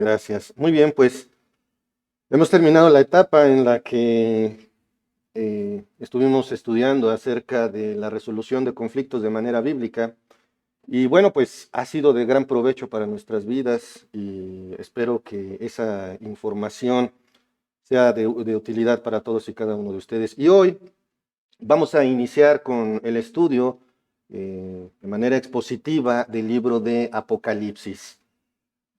Gracias. Muy bien, pues hemos terminado la etapa en la que estuvimos estudiando acerca de la resolución de conflictos de manera bíblica. Y bueno, pues ha sido de gran provecho para nuestras vidas y espero que esa información sea de utilidad para todos y cada uno de ustedes. Y hoy vamos a iniciar con el estudio de manera expositiva del libro de Apocalipsis.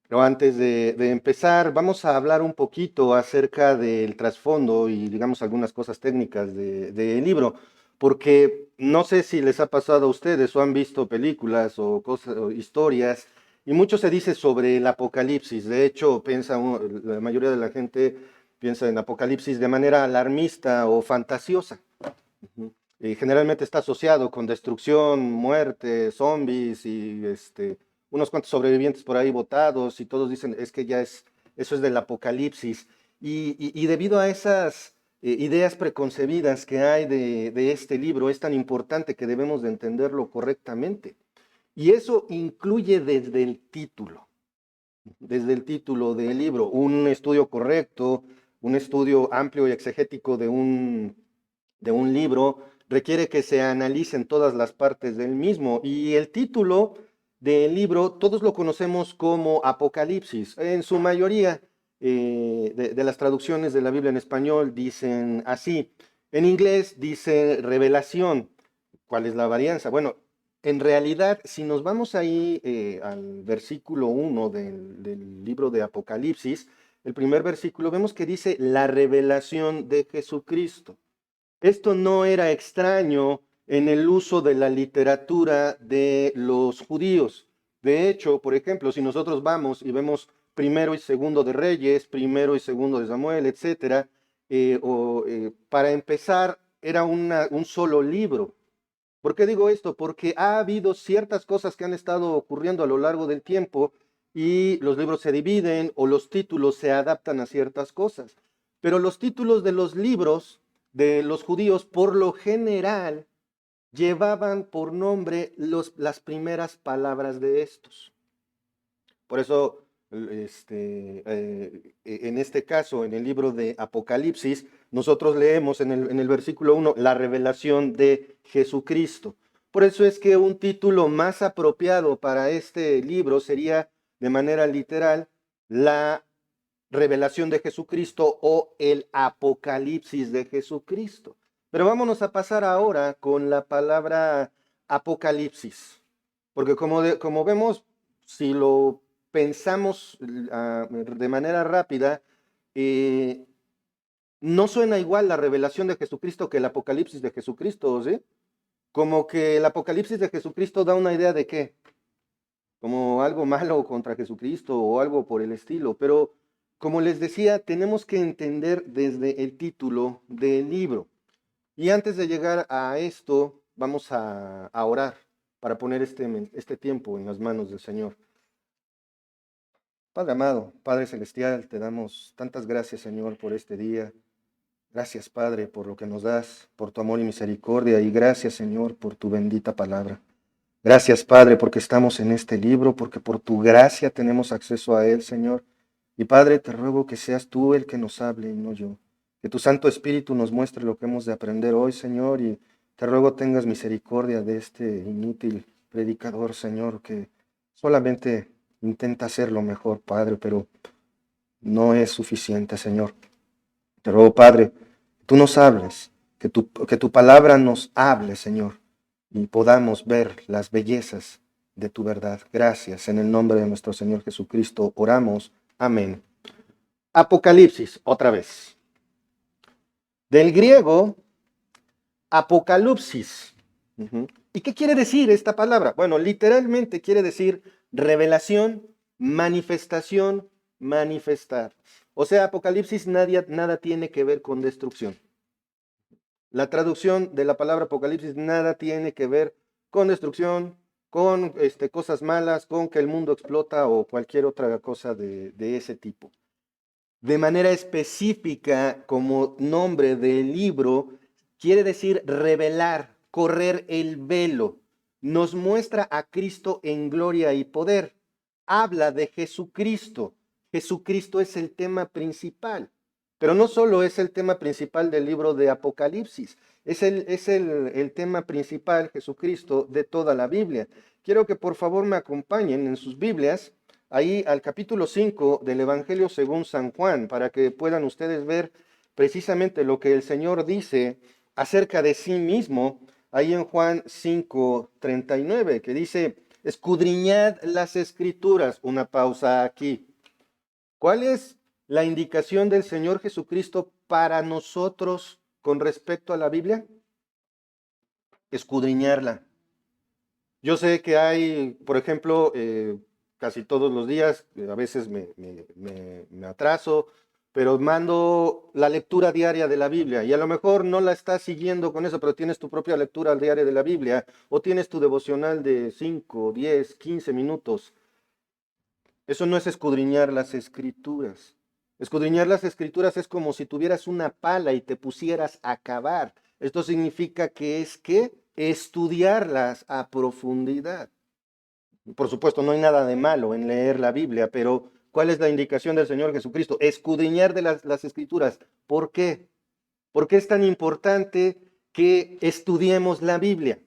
Pero antes de empezar, vamos a hablar un poquito acerca del trasfondo y digamos algunas cosas técnicas del libro, porque no sé si les ha pasado a ustedes o han visto películas o cosas o historias y mucho se dice sobre el apocalipsis. De hecho, la mayoría de la gente piensa en apocalipsis de manera alarmista o fantasiosa. Ujú. Y generalmente está asociado con destrucción, muerte, zombies y unos cuantos sobrevivientes por ahí botados y todos dicen, es que eso es del apocalipsis. Y debido a esas ideas preconcebidas que hay de este libro, es tan importante que debemos de entenderlo correctamente. Y eso incluye desde el título del libro, un estudio correcto, un estudio amplio y exegético de un libro requiere que se analicen todas las partes del mismo. Y el título del libro, todos lo conocemos como Apocalipsis. En su mayoría de las traducciones de la Biblia en español dicen así. En inglés dice revelación. ¿Cuál es la varianza? Bueno, en realidad, si nos vamos ahí al versículo 1 del libro de Apocalipsis, el primer versículo, vemos que dice la revelación de Jesucristo. Esto no era extraño en el uso de la literatura de los judíos. De hecho, por ejemplo, si nosotros vamos y vemos primero y segundo de Reyes, primero y segundo de Samuel, etcétera, para empezar, era un solo libro. ¿Por qué digo esto? Porque ha habido ciertas cosas que han estado ocurriendo a lo largo del tiempo y los libros se dividen o los títulos se adaptan a ciertas cosas. Pero los títulos de los libros de los judíos, por lo general, llevaban por nombre las primeras palabras de estos. Por eso, en este caso, en el libro de Apocalipsis, nosotros leemos en el versículo 1 la revelación de Jesucristo. Por eso es que un título más apropiado para este libro sería, de manera literal, la revelación de Jesucristo o el Apocalipsis de Jesucristo. Pero vámonos a pasar ahora con la palabra Apocalipsis, porque como vemos, si lo pensamos de manera rápida, eh, no suena igual la revelación de Jesucristo que el Apocalipsis de Jesucristo, ¿sí? Como que el Apocalipsis de Jesucristo da una idea de qué, como algo malo contra Jesucristo o algo por el estilo, pero como les decía, tenemos que entender desde el título del libro. Y antes de llegar a esto, vamos a orar para poner este tiempo en las manos del Señor. Padre amado, Padre celestial, te damos tantas gracias, Señor, por este día. Gracias, Padre, por lo que nos das, por tu amor y misericordia, y gracias, Señor, por tu bendita palabra. Gracias, Padre, porque estamos en este libro, porque por tu gracia tenemos acceso a él, Señor. Y Padre, te ruego que seas tú el que nos hable y no yo. Que tu Santo Espíritu nos muestre lo que hemos de aprender hoy, Señor, y te ruego tengas misericordia de este inútil predicador, Señor, que solamente intenta hacer lo mejor, Padre, pero no es suficiente, Señor. Te ruego, Padre, que tú nos hables, que tu palabra nos hable, Señor, y podamos ver las bellezas de tu verdad. Gracias. En el nombre de nuestro Señor Jesucristo oramos. Amén. Apocalipsis, otra vez. Del griego, apocalipsis. ¿Y qué quiere decir esta palabra? Bueno, literalmente quiere decir revelación, manifestación, manifestar. O sea, Apocalipsis nada tiene que ver con destrucción. La traducción de la palabra Apocalipsis nada tiene que ver con destrucción, con cosas malas, con que el mundo explota o cualquier otra cosa de ese tipo. De manera específica, como nombre del libro, quiere decir revelar, correr el velo. Nos muestra a Cristo en gloria y poder. Habla de Jesucristo. Jesucristo es el tema principal. Pero no solo es el tema principal del libro de Apocalipsis, es el tema principal, Jesucristo, de toda la Biblia. Quiero que por favor me acompañen en sus Biblias, ahí al capítulo 5 del Evangelio según San Juan, para que puedan ustedes ver precisamente lo que el Señor dice acerca de sí mismo, ahí en Juan 5:39, que dice, escudriñad las Escrituras. Una pausa aquí. ¿Cuál es la indicación del Señor Jesucristo para nosotros con respecto a la Biblia? Escudriñarla. Yo sé que hay, por ejemplo, casi todos los días, a veces me atraso, pero mando la lectura diaria de la Biblia y a lo mejor no la estás siguiendo con eso, pero tienes tu propia lectura diaria de la Biblia o tienes tu devocional de 5, 10, 15 minutos. Eso no es escudriñar las Escrituras. Escudriñar las Escrituras es como si tuvieras una pala y te pusieras a cavar. Esto significa que es que estudiarlas a profundidad. Por supuesto, no hay nada de malo en leer la Biblia, pero ¿cuál es la indicación del Señor Jesucristo? Escudriñar de las Escrituras. ¿Por qué? ¿Por qué es tan importante que estudiemos la Biblia?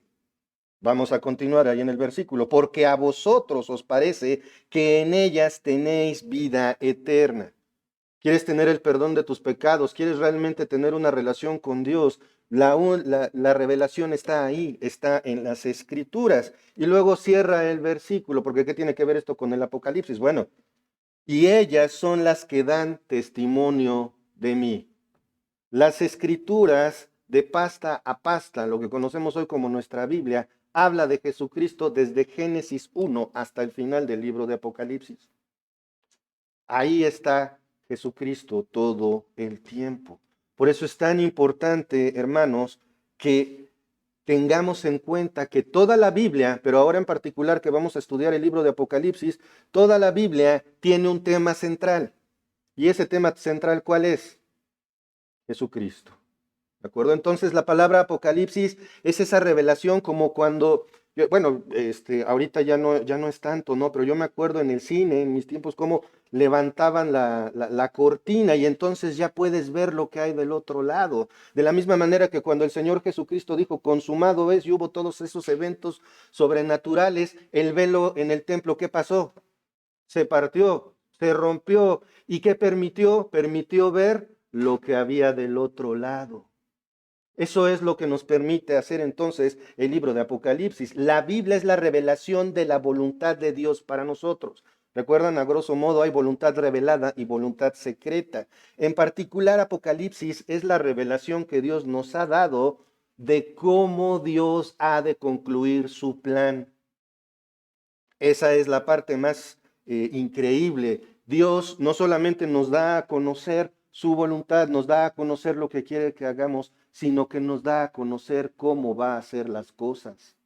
Vamos a continuar ahí en el versículo. Porque a vosotros os parece que en ellas tenéis vida eterna. ¿Quieres tener el perdón de tus pecados? ¿Quieres realmente tener una relación con Dios? La revelación está ahí, está en las Escrituras. Y luego cierra el versículo, porque ¿qué tiene que ver esto con el Apocalipsis? Bueno, y ellas son las que dan testimonio de mí. Las Escrituras, de pasta a pasta, lo que conocemos hoy como nuestra Biblia, habla de Jesucristo desde Génesis 1 hasta el final del libro de Apocalipsis. Ahí está Jesucristo todo el tiempo. Por eso es tan importante, hermanos, que tengamos en cuenta que toda la Biblia, pero ahora en particular que vamos a estudiar el libro de Apocalipsis, toda la Biblia tiene un tema central. ¿Y ese tema central cuál es? Jesucristo. ¿De acuerdo? Entonces la palabra Apocalipsis es esa revelación como cuando, bueno, ahorita ya no es tanto, ¿no? Pero yo me acuerdo en el cine, en mis tiempos, cómo levantaban la cortina y entonces ya puedes ver lo que hay del otro lado. De la misma manera que cuando el Señor Jesucristo dijo, consumado es, y hubo todos esos eventos sobrenaturales, el velo en el templo, ¿qué pasó? Se partió, se rompió. ¿Y qué permitió? Permitió ver lo que había del otro lado. Eso es lo que nos permite hacer entonces el libro de Apocalipsis. La Biblia es la revelación de la voluntad de Dios para nosotros. Recuerdan, a grosso modo, hay voluntad revelada y voluntad secreta. En particular, Apocalipsis es la revelación que Dios nos ha dado de cómo Dios ha de concluir su plan. Esa es la parte más increíble. Dios no solamente nos da a conocer su voluntad, nos da a conocer lo que quiere que hagamos, sino que nos da a conocer cómo va a hacer las cosas.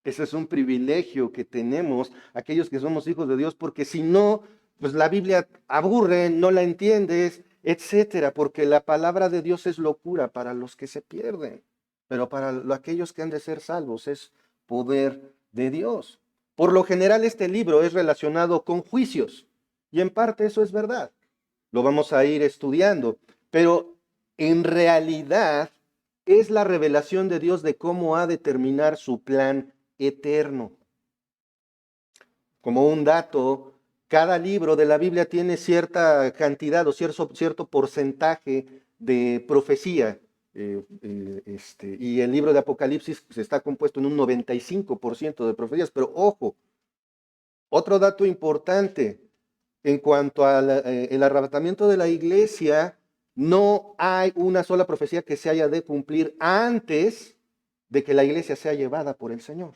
Ese es un privilegio que tenemos aquellos que somos hijos de Dios, porque si no, pues la Biblia aburre, no la entiendes, etcétera, porque la palabra de Dios es locura para los que se pierden, pero para aquellos que han de ser salvos es poder de Dios. Por lo general, este libro es relacionado con juicios, y en parte eso es verdad. Lo vamos a ir estudiando, pero en realidad es la revelación de Dios de cómo ha de terminar su plan eterno. Como un dato, cada libro de la Biblia tiene cierta cantidad o cierto porcentaje de profecía. Y el libro de Apocalipsis está compuesto en un 95% de profecías. Pero ojo, otro dato importante en cuanto al arrebatamiento de la iglesia, no hay una sola profecía que se haya de cumplir antes de que la iglesia sea llevada por el Señor.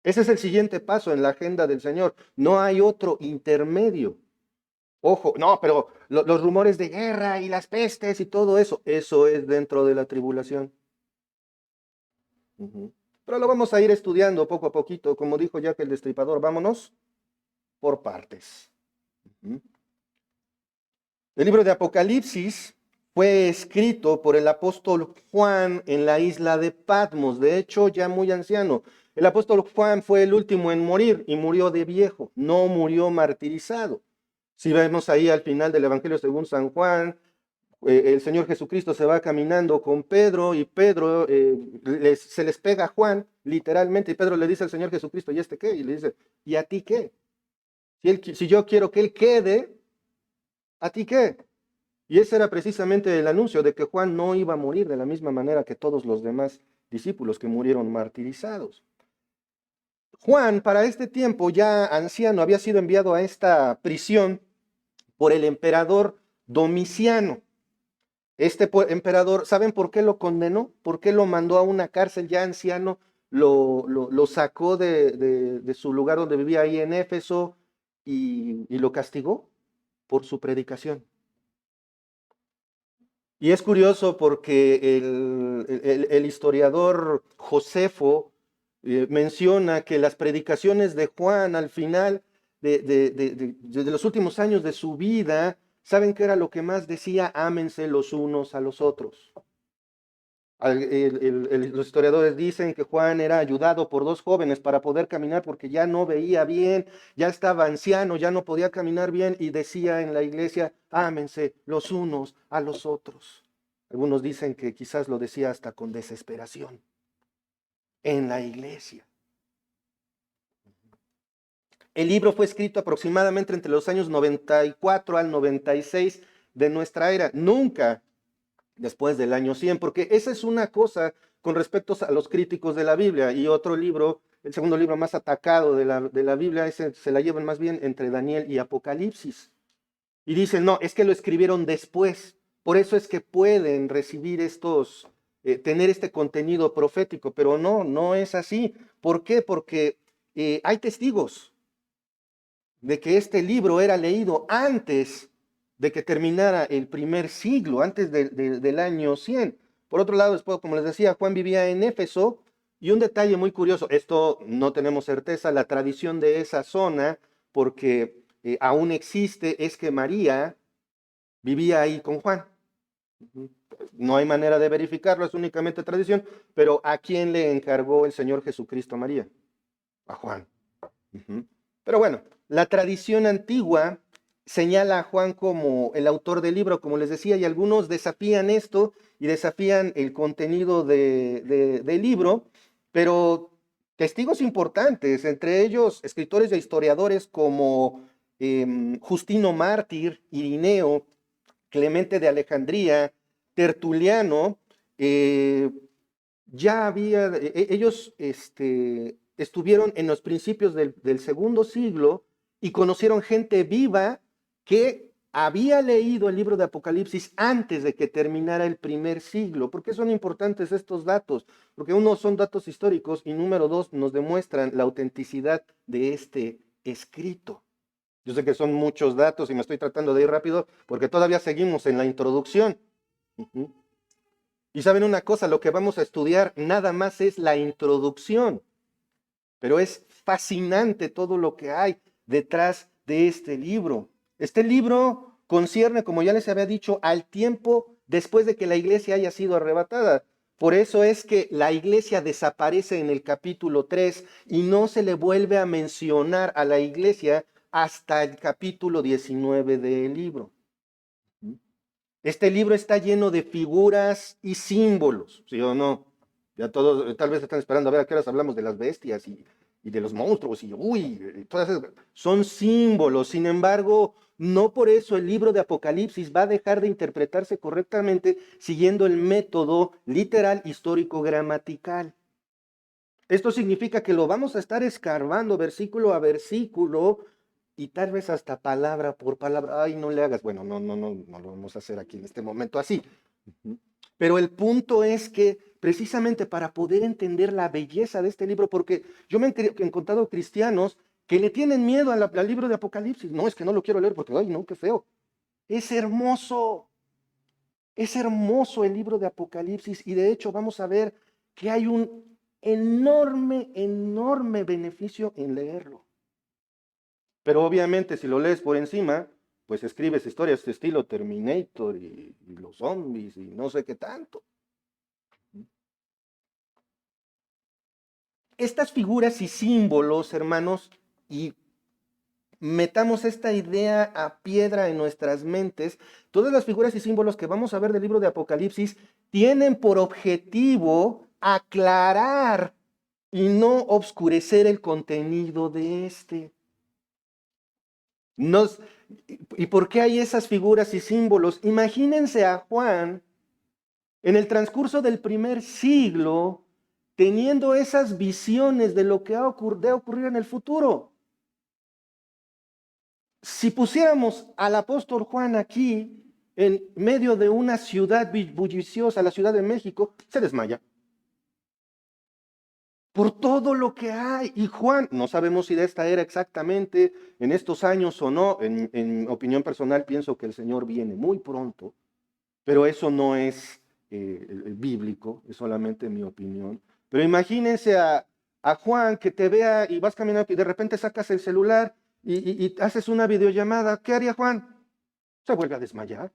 Ese es el siguiente paso en la agenda del Señor. No hay otro intermedio. Ojo, no, pero los rumores de guerra y las pestes y todo eso, eso es dentro de la tribulación. Pero lo vamos a ir estudiando poco a poquito, como dijo Jack el Destripador, vámonos por partes. El libro de Apocalipsis fue escrito por el apóstol Juan en la isla de Patmos, de hecho ya muy anciano. El apóstol Juan fue el último en morir y murió de viejo, no murió martirizado. Si vemos ahí al final del Evangelio según San Juan, el Señor Jesucristo se va caminando con Pedro y Pedro se les pega a Juan, literalmente, y Pedro le dice al Señor Jesucristo, ¿y este qué? Y le dice, ¿y a ti qué? Si yo quiero que él quede, ¿a ti qué? Y ese era precisamente el anuncio de que Juan no iba a morir de la misma manera que todos los demás discípulos que murieron martirizados. Juan, para este tiempo ya anciano, había sido enviado a esta prisión por el emperador Domiciano. Este emperador, ¿saben por qué lo condenó? ¿Por qué lo mandó a una cárcel ya anciano? Lo sacó de su lugar donde vivía ahí en Éfeso y lo castigó por su predicación. Y es curioso porque el historiador Josefo menciona que las predicaciones de Juan al final de los últimos años de su vida, ¿saben qué era lo que más decía? Ámense los unos a los otros. Los historiadores dicen que Juan era ayudado por dos jóvenes para poder caminar porque ya no veía bien, ya estaba anciano, ya no podía caminar bien y decía en la iglesia, ámense los unos a los otros. Algunos dicen que quizás lo decía hasta con desesperación en la iglesia. El libro fue escrito aproximadamente entre los años 94 al 96 de nuestra era. Nunca después del año 100, porque esa es una cosa con respecto a los críticos de la Biblia. Y otro libro, el segundo libro más atacado de la Biblia, ese se la llevan más bien entre Daniel y Apocalipsis. Y dicen, no, es que lo escribieron después. Por eso es que pueden recibir estos, tener este contenido profético, pero no, no es así. ¿Por qué? Porque hay testigos de que este libro era leído antes de que terminara el primer siglo, antes del año 100. Por otro lado, después, como les decía, Juan vivía en Éfeso, y un detalle muy curioso, esto no tenemos certeza, la tradición de esa zona, porque aún existe, es que María vivía ahí con Juan. No hay manera de verificarlo, es únicamente tradición, pero ¿a quién le encargó el Señor Jesucristo a María? A Juan. Pero bueno, la tradición antigua señala a Juan como el autor del libro, como les decía, y algunos desafían esto y desafían el contenido del libro, pero testigos importantes, entre ellos escritores e historiadores como Justino Mártir, Irineo, Clemente de Alejandría, Tertuliano, eh, ya había, ellos estuvieron en los principios del segundo siglo y conocieron gente viva que había leído el libro de Apocalipsis antes de que terminara el primer siglo. ¿Por qué son importantes estos datos? Porque uno, son datos históricos y número dos, nos demuestran la autenticidad de este escrito. Yo sé que son muchos datos y me estoy tratando de ir rápido porque todavía seguimos en la introducción. Y saben una cosa, lo que vamos a estudiar nada más es la introducción, pero es fascinante todo lo que hay detrás de este libro. Este libro concierne, como ya les había dicho, al tiempo después de que la iglesia haya sido arrebatada. Por eso es que la iglesia desaparece en el capítulo 3 y no se le vuelve a mencionar a la iglesia hasta el capítulo 19 del libro. Este libro está lleno de figuras y símbolos, ¿sí o no? Ya todos tal vez están esperando a ver a qué horas hablamos de las bestias y de los monstruos y uy, todas esas son símbolos. Sin embargo, no por eso el libro de Apocalipsis va a dejar de interpretarse correctamente siguiendo el método literal histórico gramatical. Esto significa que lo vamos a estar escarbando versículo a versículo y tal vez hasta palabra por palabra. Ay, no le hagas. Bueno, no lo vamos a hacer aquí en este momento así. Pero el punto es que precisamente para poder entender la belleza de este libro, porque yo me he encontrado cristianos que le tienen miedo al libro de Apocalipsis. No, es que no lo quiero leer porque, ay, no, qué feo. Es hermoso. Es hermoso el libro de Apocalipsis y de hecho vamos a ver que hay un enorme, enorme beneficio en leerlo. Pero obviamente si lo lees por encima, pues escribes historias de estilo Terminator y los zombies y no sé qué tanto. Estas figuras y símbolos, hermanos, y metamos esta idea a piedra en nuestras mentes. Todas las figuras y símbolos que vamos a ver del libro de Apocalipsis tienen por objetivo aclarar y no obscurecer el contenido de este. ¿Y por qué hay esas figuras y símbolos? Imagínense a Juan en el transcurso del primer siglo teniendo esas visiones de lo que va a ocurrir en el futuro. Si pusiéramos al apóstol Juan aquí, en medio de una ciudad bulliciosa, la Ciudad de México, se desmaya. Por todo lo que hay. Y Juan, no sabemos si de esta era exactamente, en estos años o no, en opinión personal pienso que el Señor viene muy pronto, pero eso no es bíblico, es solamente mi opinión. Pero imagínense a Juan que te vea y vas caminando y de repente sacas el celular y haces una videollamada. ¿Qué haría Juan? Se vuelve a desmayar.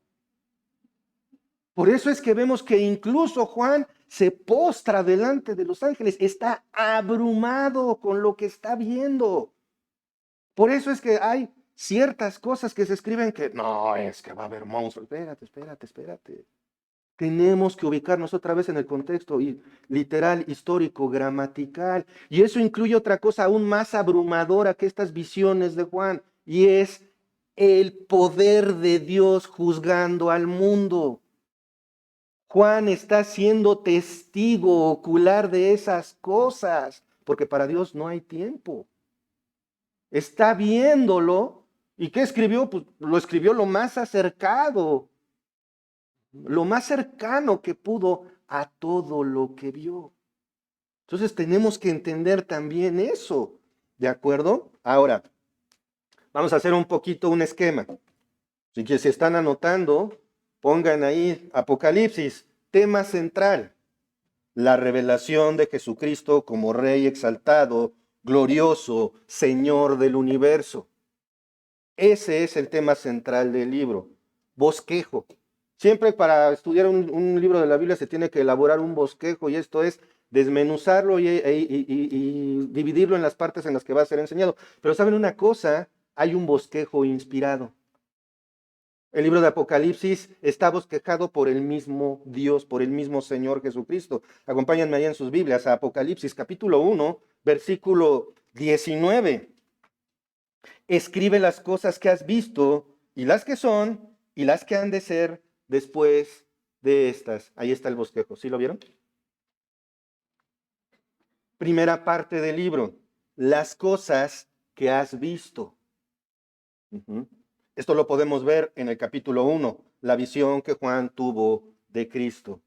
Por eso es que vemos que incluso Juan se postra delante de los ángeles, está abrumado con lo que está viendo. Por eso es que hay ciertas cosas que se escriben que no, es que va a haber monstruos. Espérate. Tenemos que ubicarnos otra vez en el contexto literal, histórico, gramatical. Y eso incluye otra cosa aún más abrumadora que estas visiones de Juan, y es el poder de Dios juzgando al mundo. Juan está siendo testigo ocular de esas cosas, porque para Dios no hay tiempo. Está viéndolo. ¿Y qué escribió? Pues lo escribió lo más acercado, lo más cercano que pudo a todo lo que vio. Entonces tenemos que entender también eso, ¿de acuerdo? Ahora, vamos a hacer un poquito un esquema. Así que si están anotando, pongan ahí Apocalipsis, tema central, la revelación de Jesucristo como Rey exaltado, glorioso, Señor del universo. Ese es el tema central del libro. Bosquejo. Siempre para estudiar un libro de la Biblia se tiene que elaborar un bosquejo, y esto es desmenuzarlo y dividirlo en las partes en las que va a ser enseñado. Pero ¿saben una cosa? Hay un bosquejo inspirado. El libro de Apocalipsis está bosquejado por el mismo Dios, por el mismo Señor Jesucristo. Acompáñenme ahí en sus Biblias a Apocalipsis capítulo 1, versículo 19. Escribe las cosas que has visto y las que son y las que han de ser después de estas. Ahí está el bosquejo. ¿Sí lo vieron? Primera parte del libro. Las cosas que has visto. Esto lo podemos ver en el capítulo 1, la visión que Juan tuvo de Cristo.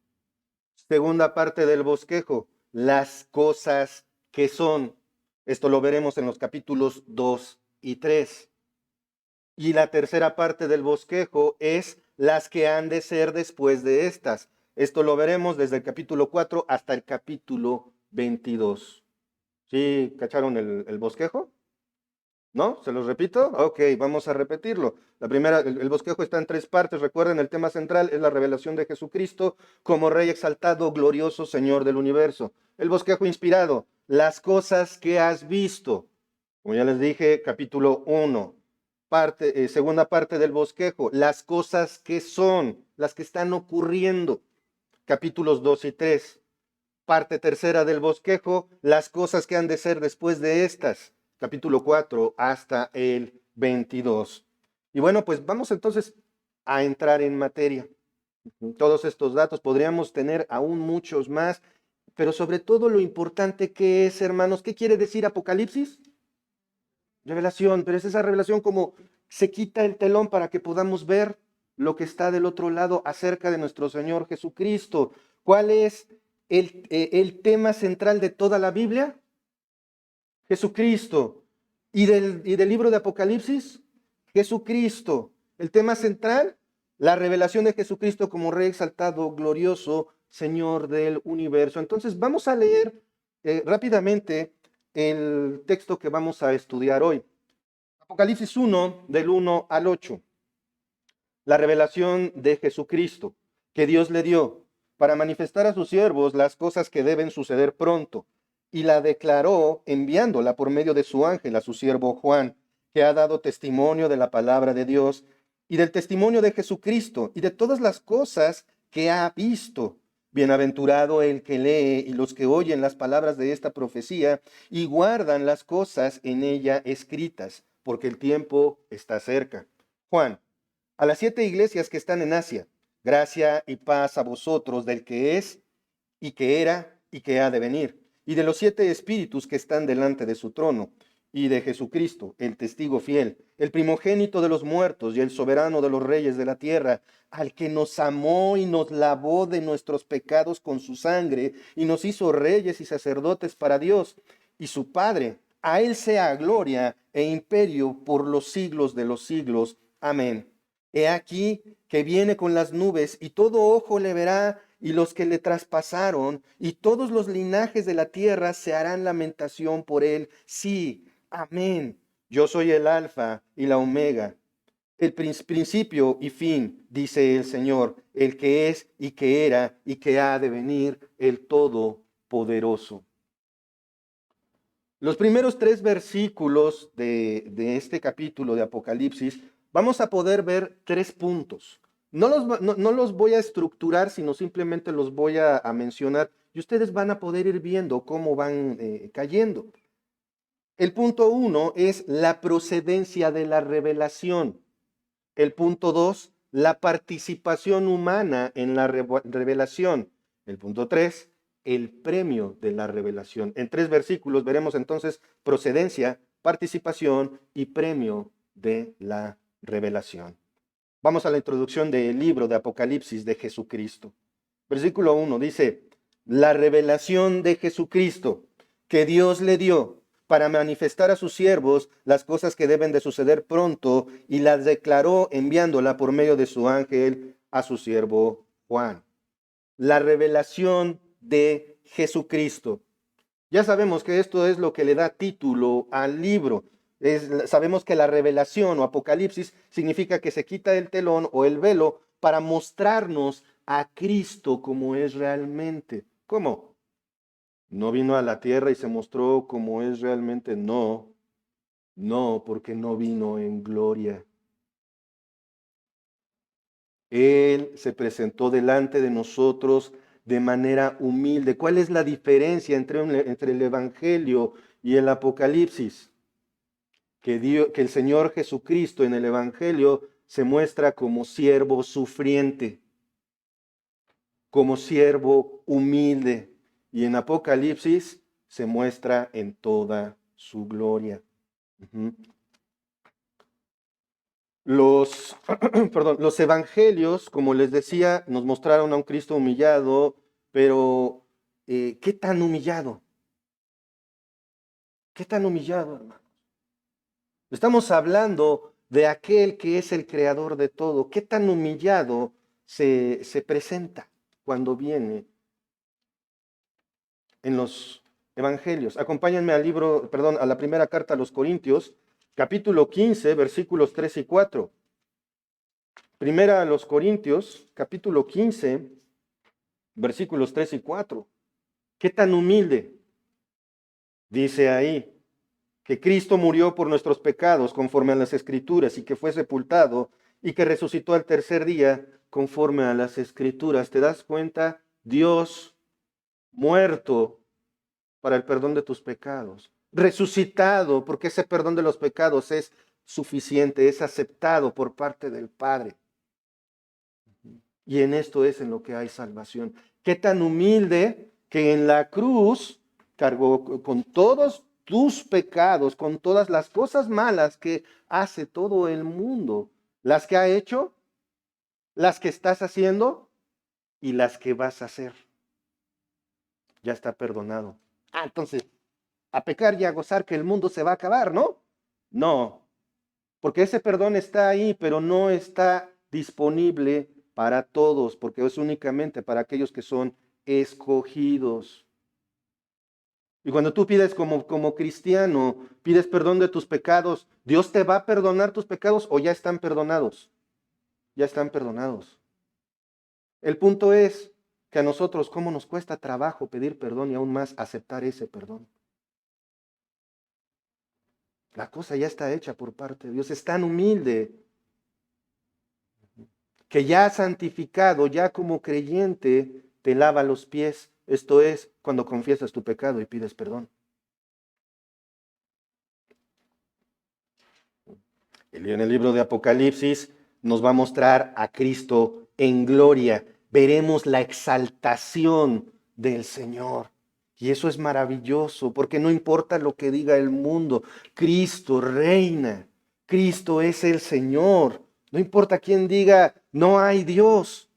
Segunda parte del bosquejo, las cosas que son. Esto lo veremos en los capítulos 2 y 3. Y la tercera parte del bosquejo es las que han de ser después de estas. Esto lo veremos desde el capítulo 4 hasta el capítulo 22. ¿Sí cacharon el bosquejo? ¿No? ¿Se los repito? Ok, vamos a repetirlo. La primera, el bosquejo está en tres partes. Recuerden, el tema central es la revelación de Jesucristo como Rey exaltado, glorioso, Señor del universo. El bosquejo inspirado, las cosas que has visto. Como ya les dije, capítulo 1. Segunda parte del bosquejo, las cosas que son, las que están ocurriendo. Capítulos 2 y 3. Parte tercera del bosquejo, las cosas que han de ser después de estas. Capítulo 4 hasta el 22. Y bueno, pues vamos entonces a entrar en materia. Todos estos datos podríamos tener aún muchos más, pero sobre todo lo importante que es, hermanos, ¿qué quiere decir Apocalipsis? Revelación, pero es esa revelación como se quita el telón para que podamos ver lo que está del otro lado acerca de nuestro Señor Jesucristo. ¿Cuál es el tema central de toda la Biblia? Jesucristo. ¿Y del libro de Apocalipsis? Jesucristo. El tema central, la revelación de Jesucristo como Rey exaltado, glorioso, Señor del universo. Entonces vamos a leer rápidamente el texto que vamos a estudiar hoy. Apocalipsis 1, del 1 al 8. La revelación de Jesucristo que Dios le dio para manifestar a sus siervos las cosas que deben suceder pronto, y la declaró enviándola por medio de su ángel a su siervo Juan, que ha dado testimonio de la palabra de Dios y del testimonio de Jesucristo y de todas las cosas que ha visto. Bienaventurado el que lee y los que oyen las palabras de esta profecía y guardan las cosas en ella escritas, porque el tiempo está cerca. Juan, a las 7 iglesias que están en Asia, gracia y paz a vosotros del que es y que era y que ha de venir, y de los 7 espíritus que están delante de su trono, y de Jesucristo, el testigo fiel, el primogénito de los muertos y el soberano de los reyes de la tierra, al que nos amó y nos lavó de nuestros pecados con su sangre, y nos hizo reyes y sacerdotes para Dios y su Padre. A él sea gloria e imperio por los siglos de los siglos. Amén. He aquí que viene con las nubes, y todo ojo le verá, y los que le traspasaron, y todos los linajes de la tierra se harán lamentación por él. Sí, amén. Yo soy el alfa y la omega, el principio y fin, dice el Señor, el que es y que era y que ha de venir, el Todopoderoso. Los primeros 3 versículos de este capítulo de Apocalipsis, vamos a poder ver 3 puntos. No los voy a estructurar, sino simplemente los voy a mencionar y ustedes van a poder ir viendo cómo van cayendo. El punto 1 es la procedencia de la revelación. El punto 2, la participación humana en la revelación. El punto 3, el premio de la revelación. En 3 versículos veremos entonces procedencia, participación y premio de la revelación. Vamos a la introducción del libro de Apocalipsis de Jesucristo. Versículo 1 dice, la revelación de Jesucristo que Dios le dio para manifestar a sus siervos las cosas que deben de suceder pronto, y las declaró enviándola por medio de su ángel a su siervo Juan. La revelación de Jesucristo. Ya sabemos que esto es lo que le da título al libro. Sabemos que la revelación o Apocalipsis significa que se quita el telón o el velo para mostrarnos a Cristo como es realmente. ¿Cómo? No vino a la tierra y se mostró como es realmente. No, porque no vino en gloria. Él se presentó delante de nosotros de manera humilde. ¿Cuál es la diferencia entre el Evangelio y el Apocalipsis? Que el Señor Jesucristo en el Evangelio se muestra como siervo sufriente, como siervo humilde, y en Apocalipsis se muestra en toda su gloria. Los evangelios, como les decía, nos mostraron a un Cristo humillado, pero ¿qué tan humillado? ¿Qué tan humillado, hermanos? Estamos hablando de aquel que es el creador de todo. ¿Qué tan humillado se presenta cuando viene en los evangelios? Acompáñenme a la primera carta a los Corintios, capítulo 15, versículos 3 y 4. Primera a los Corintios, capítulo 15, versículos 3 y 4. ¿Qué tan humilde? Dice ahí que Cristo murió por nuestros pecados conforme a las Escrituras, y que fue sepultado y que resucitó al tercer día conforme a las Escrituras. ¿Te das cuenta? Dios muerto para el perdón de tus pecados, resucitado porque ese perdón de los pecados es suficiente, es aceptado por parte del Padre. Y en esto es en lo que hay salvación. Qué tan humilde que en la cruz cargó con todos tus pecados, con todas las cosas malas que hace todo el mundo, las que ha hecho, las que estás haciendo y las que vas a hacer. Ya está perdonado. Entonces, a pecar y a gozar que el mundo se va a acabar, ¿no? No, porque ese perdón está ahí, pero no está disponible para todos, porque es únicamente para aquellos que son escogidos. Y cuando tú pides como cristiano, pides perdón de tus pecados, ¿Dios te va a perdonar tus pecados o ya están perdonados? Ya están perdonados. El punto es que a nosotros, ¿cómo nos cuesta trabajo pedir perdón y aún más aceptar ese perdón? La cosa ya está hecha por parte de Dios. Es tan humilde que ya santificado, ya como creyente, te lava los pies. Esto es cuando confiesas tu pecado y pides perdón. En el libro de Apocalipsis nos va a mostrar a Cristo en gloria. Veremos la exaltación del Señor. Y eso es maravilloso, porque no importa lo que diga el mundo, Cristo reina. Cristo es el Señor. No importa quién diga, no hay Dios.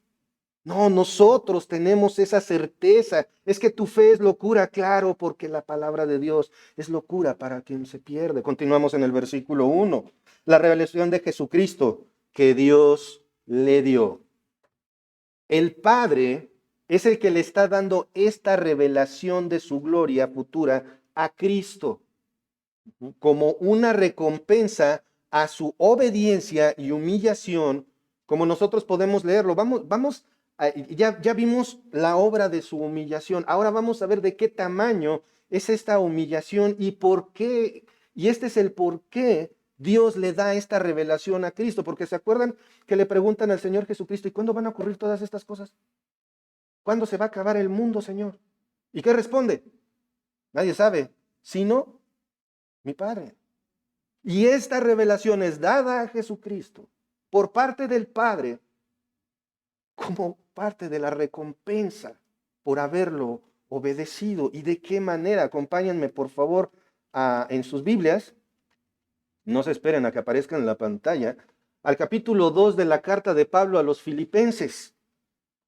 No, nosotros tenemos esa certeza. Es que tu fe es locura, claro, porque la palabra de Dios es locura para quien se pierde. Continuamos en el versículo 1. La revelación de Jesucristo que Dios le dio. El Padre es el que le está dando esta revelación de su gloria futura a Cristo como una recompensa a su obediencia y humillación, como nosotros podemos leerlo. Ya vimos la obra de su humillación. Ahora vamos a ver de qué tamaño es esta humillación y por qué. Y este es el por qué Dios le da esta revelación a Cristo. Porque se acuerdan que le preguntan al Señor Jesucristo, ¿y cuándo van a ocurrir todas estas cosas? ¿Cuándo se va a acabar el mundo, Señor? ¿Y qué responde? Nadie sabe, sino mi Padre. Y esta revelación es dada a Jesucristo por parte del Padre como parte de la recompensa por haberlo obedecido. ¿Y de qué manera? Acompáñenme, por favor, en sus Biblias. No se esperen a que aparezcan en la pantalla. Al capítulo 2 de la carta de Pablo a los Filipenses.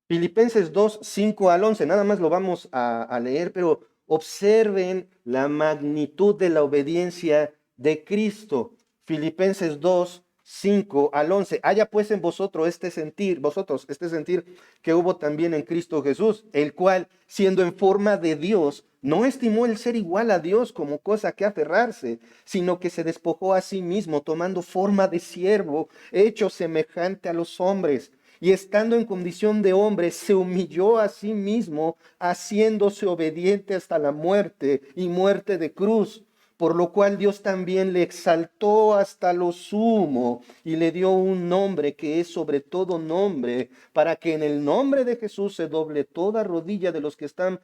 Filipenses 2, 5 al 11. Nada más lo vamos a leer, pero observen la magnitud de la obediencia de Cristo. Filipenses 2, 5 al 11. Haya pues en vosotros este sentir que hubo también en Cristo Jesús, el cual, siendo en forma de Dios, no estimó el ser igual a Dios como cosa que aferrarse, sino que se despojó a sí mismo, tomando forma de siervo, hecho semejante a los hombres. Y estando en condición de hombre, se humilló a sí mismo, haciéndose obediente hasta la muerte y muerte de cruz. Por lo cual Dios también le exaltó hasta lo sumo y le dio un nombre que es sobre todo nombre, para que en el nombre de Jesús se doble toda rodilla de los que están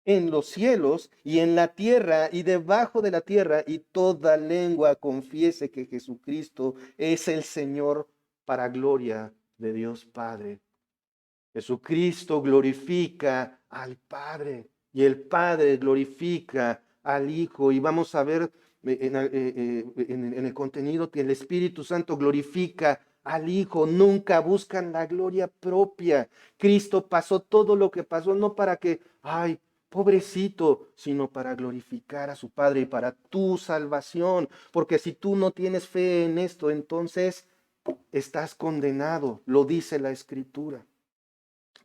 en los cielos y en la tierra y debajo de la tierra, y toda lengua confiese que Jesucristo es el Señor, para gloria de Dios Padre. Jesucristo glorifica al Padre y el Padre glorifica al Hijo. Y vamos a ver en el contenido que el Espíritu Santo glorifica al Hijo. Nunca buscan la gloria propia. Cristo pasó todo lo que pasó, no para que, ay, pobrecito, sino para glorificar a su Padre y para tu salvación. Porque si tú no tienes fe en esto, entonces estás condenado, lo dice la Escritura.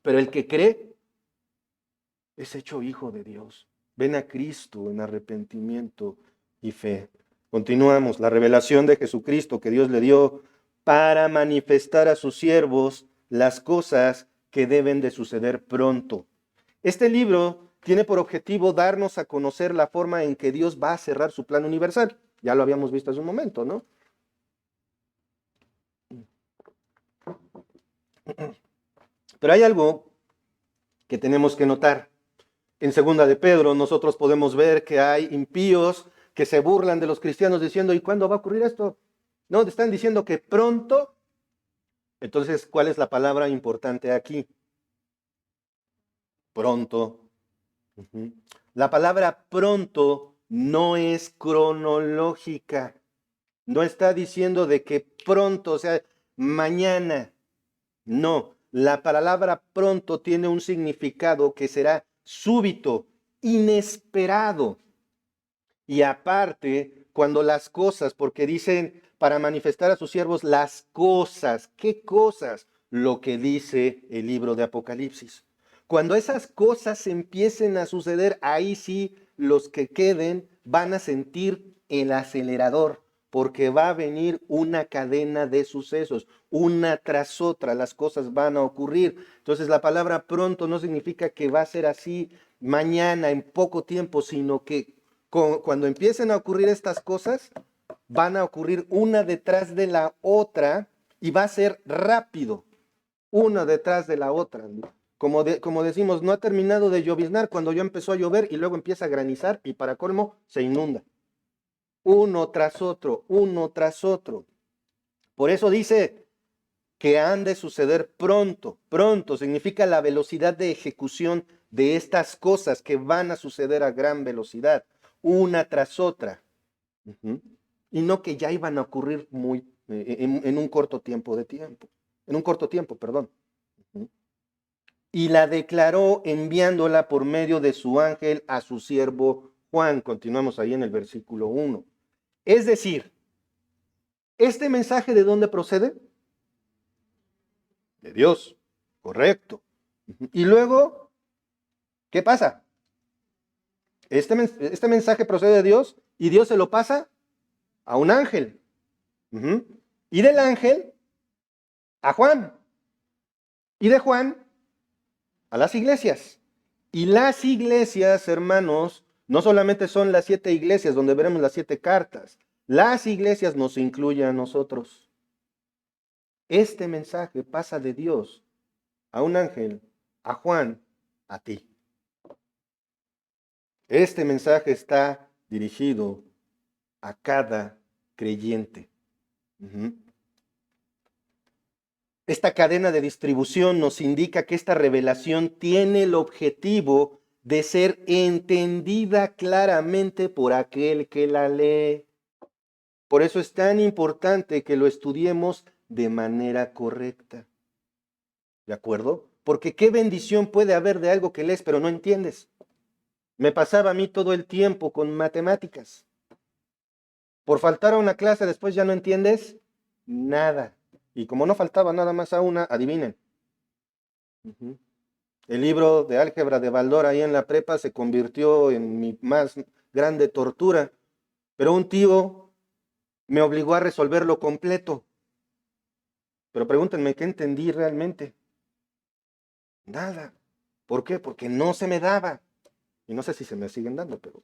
Pero el que cree es hecho hijo de Dios. Ven a Cristo en arrepentimiento y fe. Continuamos, la revelación de Jesucristo que Dios le dio para manifestar a sus siervos las cosas que deben de suceder pronto. Este libro tiene por objetivo darnos a conocer la forma en que Dios va a cerrar su plan universal. Ya lo habíamos visto hace un momento, ¿no? Pero hay algo que tenemos que notar. En segunda de Pedro nosotros podemos ver que hay impíos que se burlan de los cristianos diciendo, ¿y cuándo va a ocurrir esto? No, están diciendo que pronto. Entonces, ¿cuál es la palabra importante aquí? Pronto. La palabra pronto no es cronológica. No está diciendo de que pronto, o sea, mañana. No, la palabra pronto tiene un significado que será súbito, inesperado. Y aparte, cuando las cosas, porque dicen para manifestar a sus siervos las cosas, ¿qué cosas? Lo que dice el libro de Apocalipsis. Cuando esas cosas empiecen a suceder, ahí sí los que queden van a sentir el acelerador, porque va a venir una cadena de sucesos, una tras otra, las cosas van a ocurrir. Entonces la palabra pronto no significa que va a ser así mañana, en poco tiempo, sino que cuando empiecen a ocurrir estas cosas, van a ocurrir una detrás de la otra y va a ser rápido, una detrás de la otra. Como decimos, no ha terminado de lloviznar cuando ya empezó a llover y luego empieza a granizar y para colmo se inunda. Uno tras otro, uno tras otro. Por eso dice que han de suceder pronto. Pronto significa la velocidad de ejecución de estas cosas que van a suceder a gran velocidad, una tras otra. Y no que ya iban a ocurrir en un corto tiempo de tiempo. En un corto tiempo, perdón. Y la declaró enviándola por medio de su ángel a su siervo Juan. Continuamos ahí en el versículo 1. Es decir, ¿este mensaje de dónde procede? De Dios. Correcto. Y luego, ¿qué pasa? Este mensaje procede de Dios y Dios se lo pasa a un ángel. Y del ángel a Juan. Y de Juan a las iglesias. Y las iglesias, hermanos, no solamente son las 7 iglesias donde veremos las 7 cartas. Las iglesias nos incluyen a nosotros. Este mensaje pasa de Dios a un ángel, a Juan, a ti. Este mensaje está dirigido a cada creyente. Esta cadena de distribución nos indica que esta revelación tiene el objetivo de ser entendida claramente por aquel que la lee. Por eso es tan importante que lo estudiemos de manera correcta. ¿De acuerdo? Porque qué bendición puede haber de algo que lees pero no entiendes. Me pasaba a mí todo el tiempo con matemáticas. Por faltar a una clase después ya no entiendes nada. Y como no faltaba nada más a una, adivinen. El libro de álgebra de Baldor ahí en la prepa se convirtió en mi más grande tortura. Pero un tío me obligó a resolverlo completo. Pero pregúntenme, ¿qué entendí realmente? Nada. ¿Por qué? Porque no se me daba. Y no sé si se me siguen dando, pero...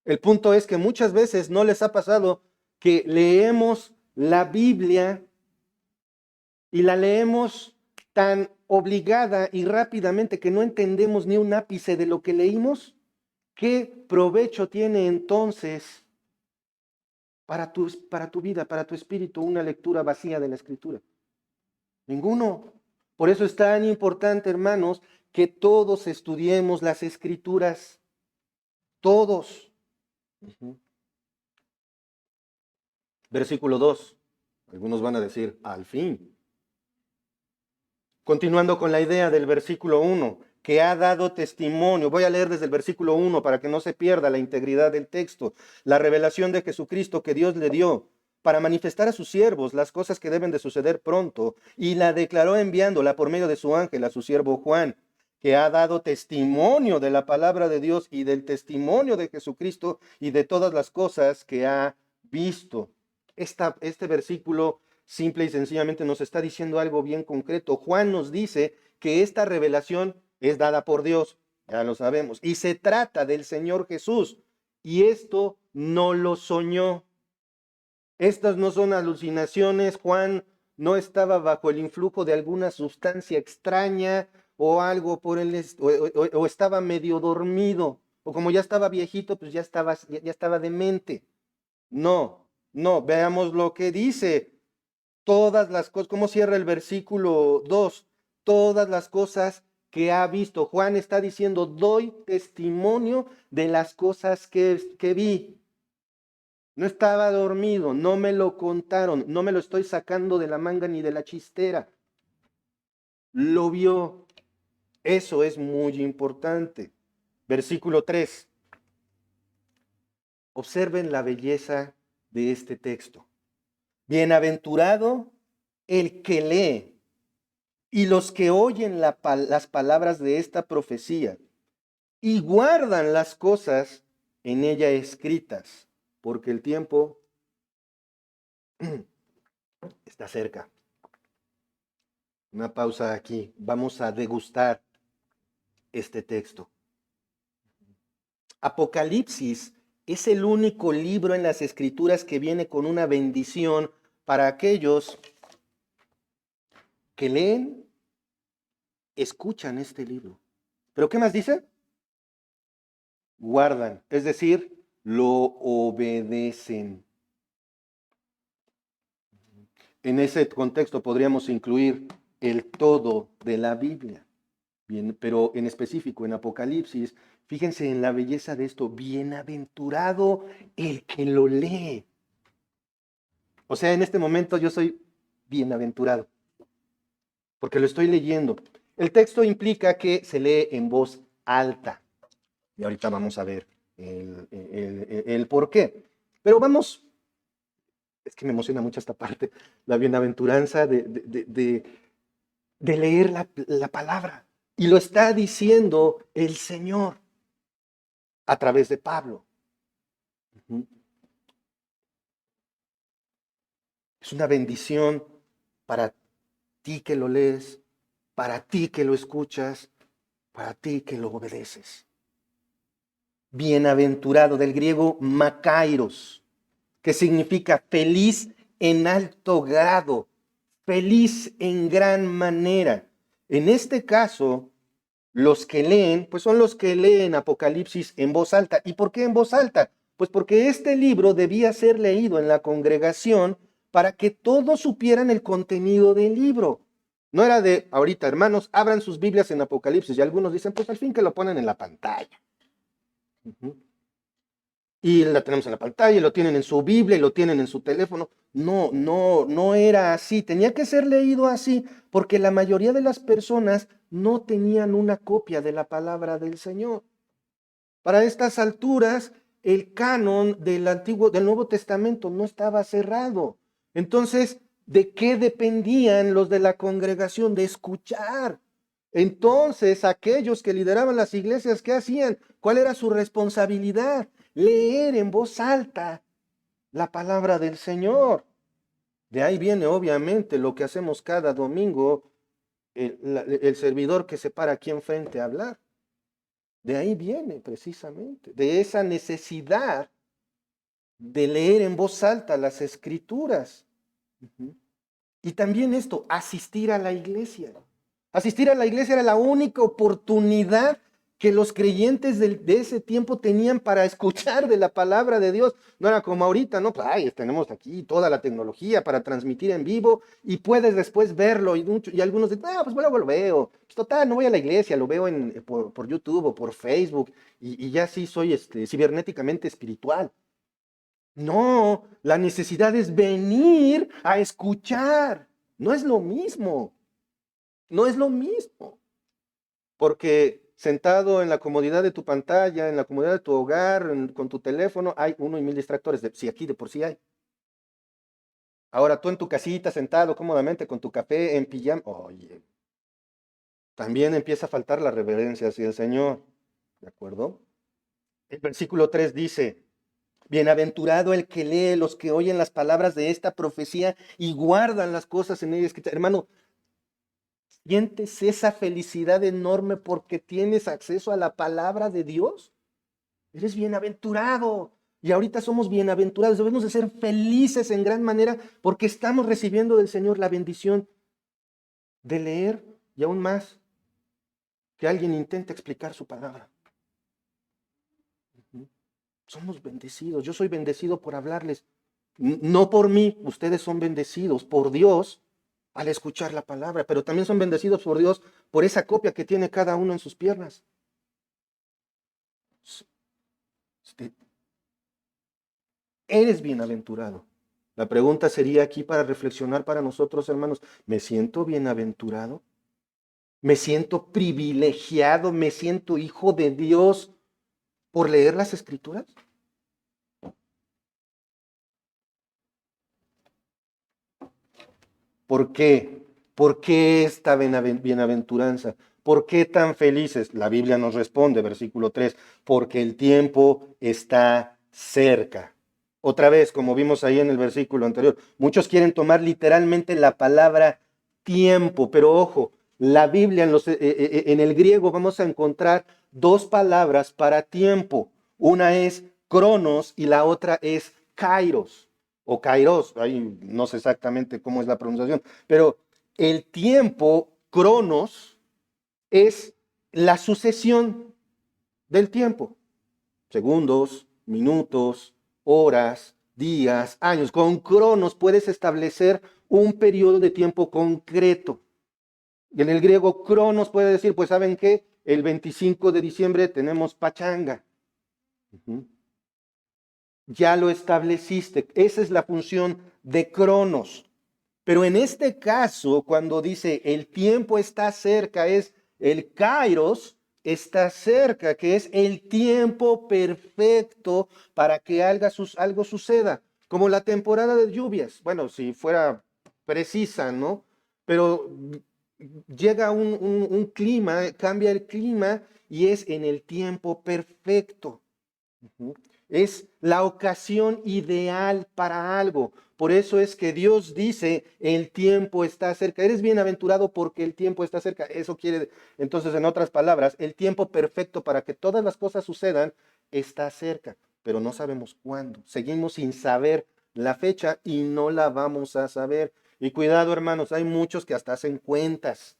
El punto es que muchas veces no les ha pasado que leemos la Biblia y la leemos tan obligada y rápidamente que no entendemos ni un ápice de lo que leímos. ¿Qué provecho tiene entonces para tu vida, para tu espíritu, una lectura vacía de la Escritura? Ninguno. Por eso es tan importante, hermanos, que todos estudiemos las Escrituras. Todos. Versículo 2. Algunos van a decir, al fin. Continuando con la idea del versículo 1, que ha dado testimonio. Voy a leer desde el versículo 1 para que no se pierda la integridad del texto. La revelación de Jesucristo que Dios le dio para manifestar a sus siervos las cosas que deben de suceder pronto, y la declaró enviándola por medio de su ángel a su siervo Juan, que ha dado testimonio de la palabra de Dios y del testimonio de Jesucristo y de todas las cosas que ha visto. Este versículo simple y sencillamente nos está diciendo algo bien concreto. Juan nos dice que esta revelación es dada por Dios, ya lo sabemos, y se trata del Señor Jesús. Y esto no lo soñó. Estas no son alucinaciones. Juan no estaba bajo el influjo de alguna sustancia extraña o algo por el o estaba medio dormido, o como ya estaba viejito, pues ya estaba demente. No, no, veamos lo que dice. Todas las cosas, ¿cómo cierra el versículo 2? Todas las cosas que ha visto. Juan está diciendo, doy testimonio de las cosas que vi. No estaba dormido, no me lo contaron, no me lo estoy sacando de la manga ni de la chistera. Lo vio. Eso es muy importante. Versículo 3. Observen la belleza de este texto. Bienaventurado el que lee y los que oyen las palabras de esta profecía y guardan las cosas en ella escritas, porque el tiempo está cerca. Una pausa aquí. Vamos a degustar este texto. Apocalipsis Es el único libro en las Escrituras que viene con una bendición para aquellos que leen, escuchan este libro. ¿Pero qué más dice? Guardan, es decir, lo obedecen. En ese contexto podríamos incluir el todo de la Biblia. Bien, pero en específico en Apocalipsis, fíjense en la belleza de esto, bienaventurado el que lo lee. O sea, en este momento yo soy bienaventurado, porque lo estoy leyendo. El texto implica que se lee en voz alta. Y ahorita vamos a ver el por qué. Pero vamos, es que me emociona mucho esta parte, la bienaventuranza de leer la palabra. Y lo está diciendo el Señor a través de Pablo. Es una bendición para ti que lo lees, para ti que lo escuchas, para ti que lo obedeces. Bienaventurado, del griego makairos, que significa feliz en alto grado, feliz en gran manera. En este caso, los que leen, pues son los que leen Apocalipsis en voz alta. ¿Y por qué en voz alta? Pues porque este libro debía ser leído en la congregación para que todos supieran el contenido del libro. No era de, ahorita, hermanos, abran sus Biblias en Apocalipsis. Y algunos dicen, pues al fin que lo ponen en la pantalla. Y la tenemos en la pantalla, y lo tienen en su Biblia, y lo tienen en su teléfono. No era así. Tenía que ser leído así, porque la mayoría de las personas no tenían una copia de la palabra del Señor. Para estas alturas, el canon del Nuevo Testamento no estaba cerrado. Entonces, ¿de qué dependían los de la congregación? De escuchar. Entonces, aquellos que lideraban las iglesias, ¿qué hacían? ¿Cuál era su responsabilidad? Leer en voz alta la palabra del Señor. De ahí viene, obviamente, lo que hacemos cada domingo, el servidor que se para aquí enfrente a hablar. De ahí viene precisamente, de esa necesidad de leer en voz alta las escrituras. Y también esto, asistir a la iglesia. Asistir a la iglesia era la única oportunidad que los creyentes de ese tiempo tenían para escuchar de la palabra de Dios. No era como ahorita, ¿no? Pues, ay, tenemos aquí toda la tecnología para transmitir en vivo y puedes después verlo. Y algunos dicen, pues luego lo veo. Pues, total, no voy a la iglesia, lo veo por YouTube o por Facebook y ya sí soy cibernéticamente espiritual. No, la necesidad es venir a escuchar. No es lo mismo. No es lo mismo. Porque sentado en la comodidad de tu pantalla, en la comodidad de tu hogar, con tu teléfono, hay 1,000 distractores. Si aquí de por sí hay. Ahora tú en tu casita, sentado cómodamente con tu café en pijama, oye, también empieza a faltar la reverencia hacia el Señor. ¿De acuerdo? El versículo 3 dice, bienaventurado el que lee, los que oyen las palabras de esta profecía y guardan las cosas en ella escritas. Hermano, ¿sientes esa felicidad enorme porque tienes acceso a la palabra de Dios? Eres bienaventurado. Y ahorita somos bienaventurados. Debemos de ser felices en gran manera porque estamos recibiendo del Señor la bendición de leer y aún más que alguien intente explicar su palabra. Somos bendecidos. Yo soy bendecido por hablarles. No por mí, ustedes son bendecidos por Dios al escuchar la palabra, pero también son bendecidos por Dios por esa copia que tiene cada uno en sus piernas. Eres bienaventurado. La pregunta sería aquí para reflexionar para nosotros, hermanos, ¿me siento bienaventurado? ¿Me siento privilegiado? ¿Me siento hijo de Dios por leer las Escrituras? ¿Por qué? ¿Por qué esta bienaventuranza? ¿Por qué tan felices? La Biblia nos responde, versículo 3, porque el tiempo está cerca. Otra vez, como vimos ahí en el versículo anterior, muchos quieren tomar literalmente la palabra tiempo, pero ojo, la Biblia en el griego vamos a encontrar dos palabras para tiempo. Una es cronos y la otra es kairos o kairos. Ahí no sé exactamente cómo es la pronunciación, pero el tiempo, cronos, es la sucesión del tiempo. Segundos, minutos, horas, días, años. Con cronos puedes establecer un periodo de tiempo concreto. Y en el griego cronos puede decir, pues ¿saben qué? El 25 de diciembre tenemos pachanga. Ya lo estableciste. Esa es la función de cronos. Pero en este caso, cuando dice el tiempo está cerca, es el kairos está cerca, que es el tiempo perfecto para que algo suceda, como la temporada de lluvias. Bueno, si fuera precisa, ¿no? Pero llega un clima, cambia el clima y es en el tiempo perfecto. Es la ocasión ideal para algo. Por eso es que Dios dice, el tiempo está cerca. Eres bienaventurado porque el tiempo está cerca. Eso quiere, entonces, en otras palabras, el tiempo perfecto para que todas las cosas sucedan está cerca, pero no sabemos cuándo. Seguimos sin saber la fecha y no la vamos a saber. Y cuidado, hermanos, hay muchos que hasta hacen cuentas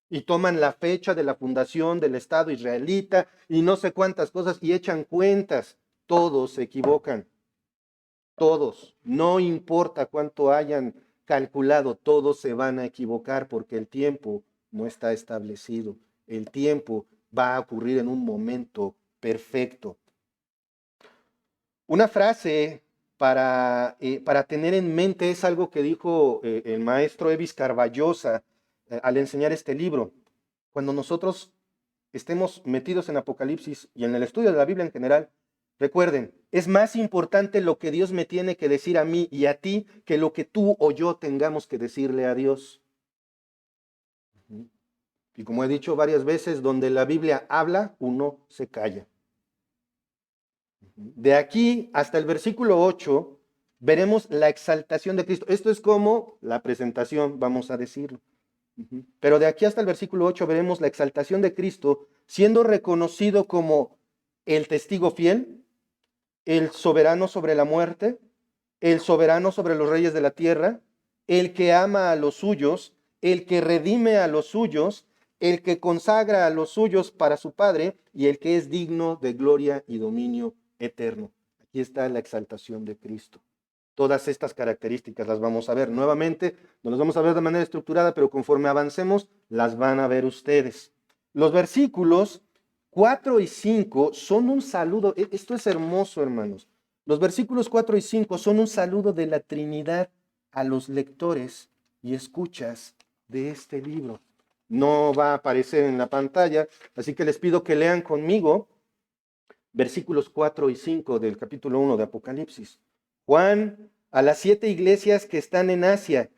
y toman la fecha de la fundación del Estado israelita y no sé cuántas cosas y echan cuentas. Todos se equivocan, todos. No importa cuánto hayan calculado, todos se van a equivocar porque el tiempo no está establecido. El tiempo va a ocurrir en un momento perfecto. Una frase para tener en mente es algo que dijo el maestro Evis Carballosa al enseñar este libro. Cuando nosotros estemos metidos en Apocalipsis y en el estudio de la Biblia en general, recuerden, es más importante lo que Dios me tiene que decir a mí y a ti que lo que tú o yo tengamos que decirle a Dios. Y como he dicho varias veces, donde la Biblia habla, uno se calla. De aquí hasta el versículo 8 veremos la exaltación de Cristo. Esto es como la presentación, vamos a decirlo. Pero de aquí hasta el versículo 8 veremos la exaltación de Cristo siendo reconocido como el testigo fiel, el soberano sobre la muerte, el soberano sobre los reyes de la tierra, el que ama a los suyos, el que redime a los suyos, el que consagra a los suyos para su Padre y el que es digno de gloria y dominio eterno. Aquí está la exaltación de Cristo. Todas estas características las vamos a ver nuevamente, no las vamos a ver de manera estructurada, pero conforme avancemos, las van a ver ustedes. Los versículos 4 y 5 son un saludo, esto es hermoso, hermanos. Los versículos 4 y 5 son un saludo de la Trinidad a los lectores y escuchas de este libro. No va a aparecer en la pantalla, así que les pido que lean conmigo versículos 4 y 5 del capítulo 1 de Apocalipsis. Juan, a las 7 iglesias que están en Asia,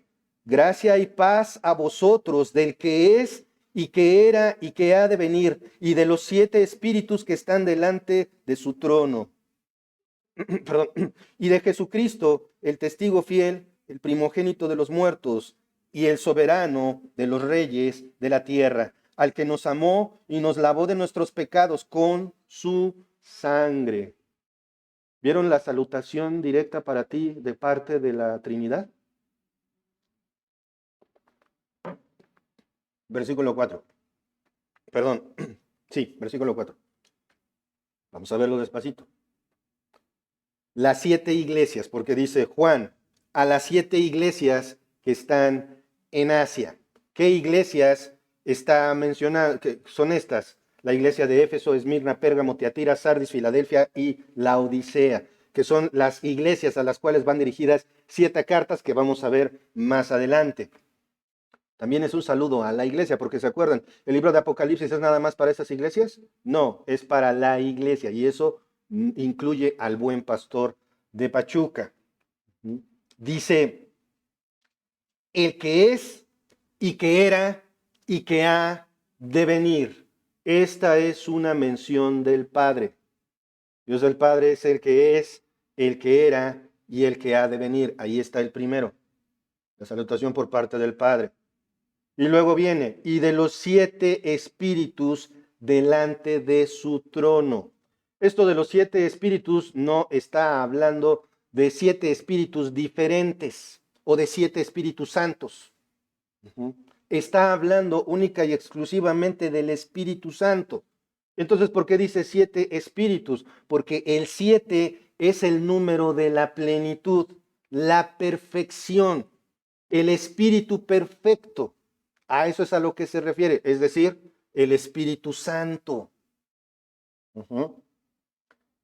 gracia y paz a vosotros del que es y que era y que ha de venir, y de los 7 espíritus que están delante de su trono. Perdón, y de Jesucristo, el testigo fiel, el primogénito de los muertos y el soberano de los reyes de la tierra, al que nos amó y nos lavó de nuestros pecados con su sangre. ¿Vieron la salutación directa para ti de parte de la Trinidad? Versículo 4. Perdón, sí, versículo 4. Vamos a verlo despacito. Las 7 iglesias, porque dice Juan, a las 7 iglesias que están en Asia. ¿Qué iglesias está mencionando? ¿Qué son estas? La iglesia de Éfeso, Esmirna, Pérgamo, Tiatira, Sardis, Filadelfia y Laodicea, que son las iglesias a las cuales van dirigidas 7 cartas que vamos a ver más adelante. También es un saludo a la iglesia, porque se acuerdan, ¿el libro de Apocalipsis es nada más para esas iglesias? No, es para la iglesia y eso incluye al buen pastor de Pachuca. Dice, el que es y que era y que ha de venir. Esta es una mención del Padre. Dios el Padre es el que es, el que era y el que ha de venir. Ahí está el primero. La salutación por parte del Padre. Y luego viene, y de los 7 espíritus delante de su trono. Esto de los 7 espíritus no está hablando de 7 espíritus diferentes o de 7 espíritus santos. Ujú. Está hablando única y exclusivamente del Espíritu Santo. Entonces, ¿por qué dice 7 espíritus? Porque el 7 es el número de la plenitud, la perfección, el espíritu perfecto. A eso es a lo que se refiere, es decir, el Espíritu Santo. Ujú.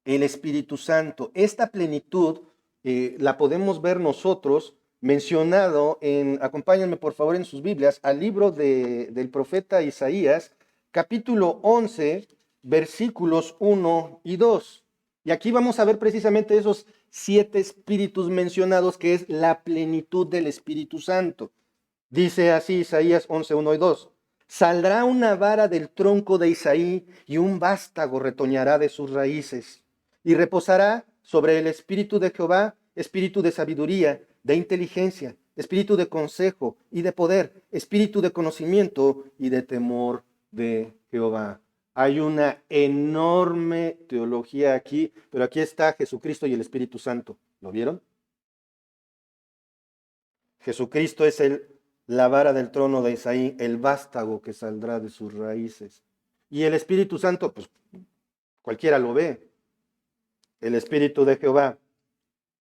El Espíritu Santo. Esta plenitud la podemos ver nosotros mencionado en, acompáñenme por favor en sus Biblias, al libro del profeta Isaías, capítulo 11, versículos 1 y 2. Y aquí vamos a ver precisamente esos 7 espíritus mencionados, que es la plenitud del Espíritu Santo. Dice así Isaías 11, 1 y 2. Saldrá una vara del tronco de Isaí y un vástago retoñará de sus raíces. Y reposará sobre el espíritu de Jehová, espíritu de sabiduría, de inteligencia, espíritu de consejo y de poder, espíritu de conocimiento y de temor de Jehová. Hay una enorme teología aquí, pero aquí está Jesucristo y el Espíritu Santo. ¿Lo vieron? Jesucristo es la vara del trono de Isaí, el vástago que saldrá de sus raíces. Y el Espíritu Santo, pues cualquiera lo ve. El Espíritu de Jehová,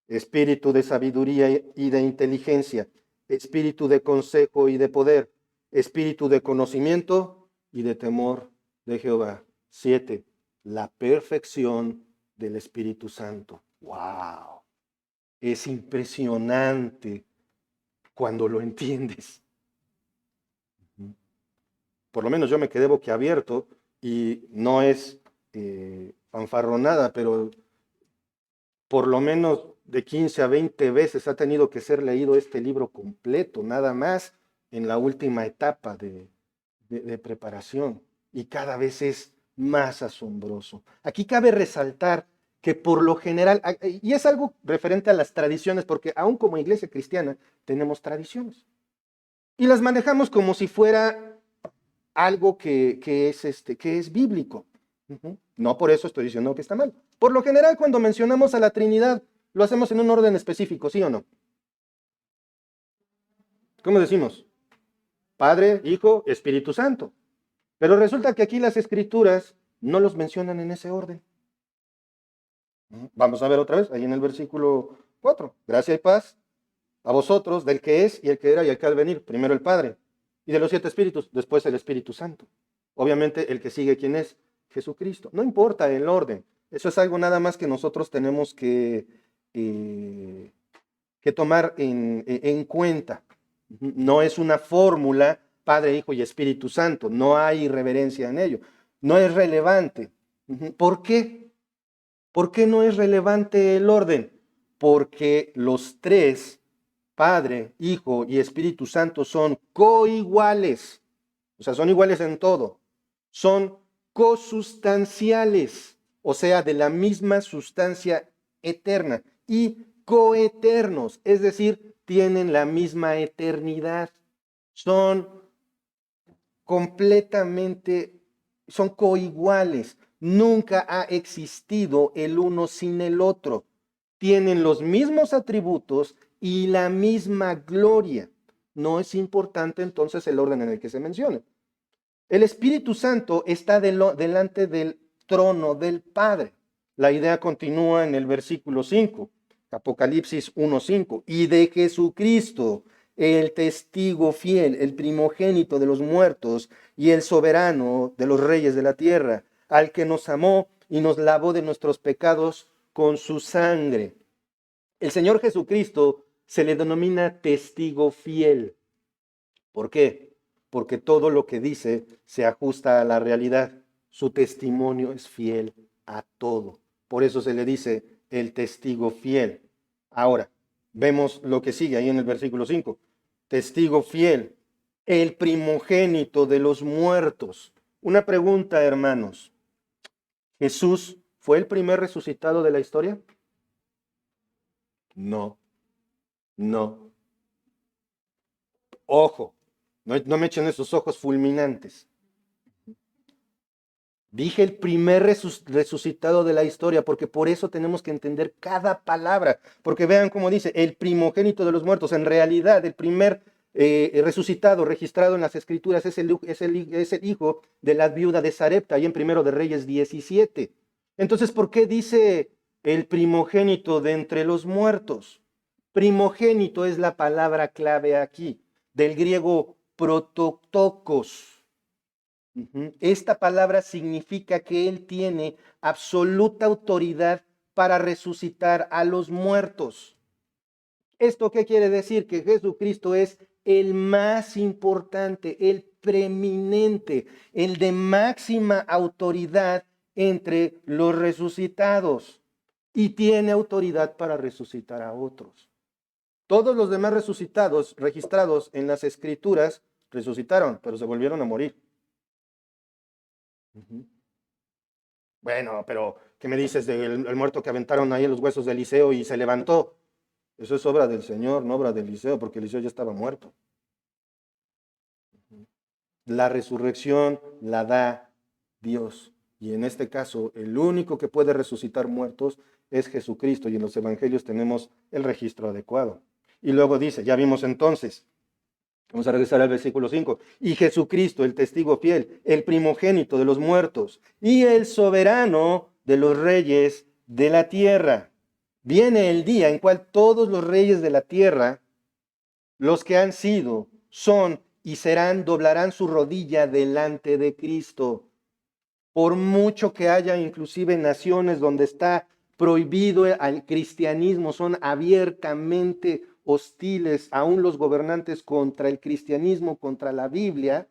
espíritu de sabiduría y de inteligencia, espíritu de consejo y de poder, espíritu de conocimiento y de temor de Jehová. 7. La perfección del Espíritu Santo. ¡Wow! Es impresionante cuando lo entiendes. Por lo menos yo me quedé boquiabierto y no es fanfarronada, pero por lo menos de 15 a 20 veces ha tenido que ser leído este libro completo, nada más en la última etapa de preparación. Y cada vez es más asombroso. Aquí cabe resaltar que por lo general, y es algo referente a las tradiciones, porque aún como iglesia cristiana tenemos tradiciones. Y las manejamos como si fuera algo que es bíblico. No por eso estoy diciendo que está mal. Por lo general, cuando mencionamos a la Trinidad, lo hacemos en un orden específico, ¿sí o no? ¿Cómo decimos? Padre, Hijo, Espíritu Santo. Pero resulta que aquí las escrituras no los mencionan en ese orden. Vamos a ver otra vez, ahí en el versículo 4. Gracia y paz a vosotros, del que es y el que era y el que ha de venir. Primero el Padre. Y de los 7 espíritus, después el Espíritu Santo. Obviamente el que sigue, ¿quién es? Jesucristo. No importa el orden. Eso es algo nada más que nosotros tenemos que tomar en cuenta. No es una fórmula Padre, Hijo y Espíritu Santo. No hay irreverencia en ello. No es relevante. ¿Por qué? ¿Por qué no es relevante el orden? Porque los tres, Padre, Hijo y Espíritu Santo, son coiguales. O sea, son iguales en todo. Son cosustanciales, o sea, de la misma sustancia eterna. Y coeternos, es decir, tienen la misma eternidad. Son completamente, son coiguales. Nunca ha existido el uno sin el otro. Tienen los mismos atributos y la misma gloria. No es importante entonces el orden en el que se menciona. El Espíritu Santo está delante del trono del Padre. La idea continúa en el versículo 5, Apocalipsis 1:5. Y de Jesucristo, el testigo fiel, el primogénito de los muertos y el soberano de los reyes de la tierra, al que nos amó y nos lavó de nuestros pecados con su sangre. El Señor Jesucristo se le denomina testigo fiel. ¿Por qué? Porque todo lo que dice se ajusta a la realidad. Su testimonio es fiel a todo. Por eso se le dice el testigo fiel. Ahora, vemos lo que sigue ahí en el versículo 5. Testigo fiel, el primogénito de los muertos. Una pregunta, hermanos. ¿Jesús fue el primer resucitado de la historia? No, no. Ojo, no me echen esos ojos fulminantes. Dije el primer resucitado de la historia, porque por eso tenemos que entender cada palabra. Porque vean cómo dice, el primogénito de los muertos. En realidad, el primer resucitado registrado en las Escrituras es el hijo de la viuda de Sarepta, ahí en Primero de Reyes 17. Entonces, ¿por qué dice el primogénito de entre los muertos? Primogénito es la palabra clave aquí, del griego prototokos. Esta palabra significa que Él tiene absoluta autoridad para resucitar a los muertos. ¿Esto qué quiere decir? Que Jesucristo es el más importante, el preeminente, el de máxima autoridad entre los resucitados y tiene autoridad para resucitar a otros. Todos los demás resucitados registrados en las Escrituras resucitaron, pero se volvieron a morir. Bueno, pero ¿qué me dices del el muerto que aventaron ahí en los huesos de Eliseo y se levantó? Eso es obra del Señor, no obra de Eliseo, porque Eliseo ya estaba muerto. La resurrección la da Dios. Y en este caso, el único que puede resucitar muertos es Jesucristo. Y en los evangelios tenemos el registro adecuado. Y luego dice, ya vimos entonces, vamos a regresar al versículo 5. Y Jesucristo, el testigo fiel, el primogénito de los muertos y el soberano de los reyes de la tierra. Viene el día en cual todos los reyes de la tierra, los que han sido, son y serán, doblarán su rodilla delante de Cristo. Por mucho que haya inclusive naciones donde está prohibido el cristianismo, son abiertamente hostiles, aún los gobernantes contra el cristianismo, contra la Biblia,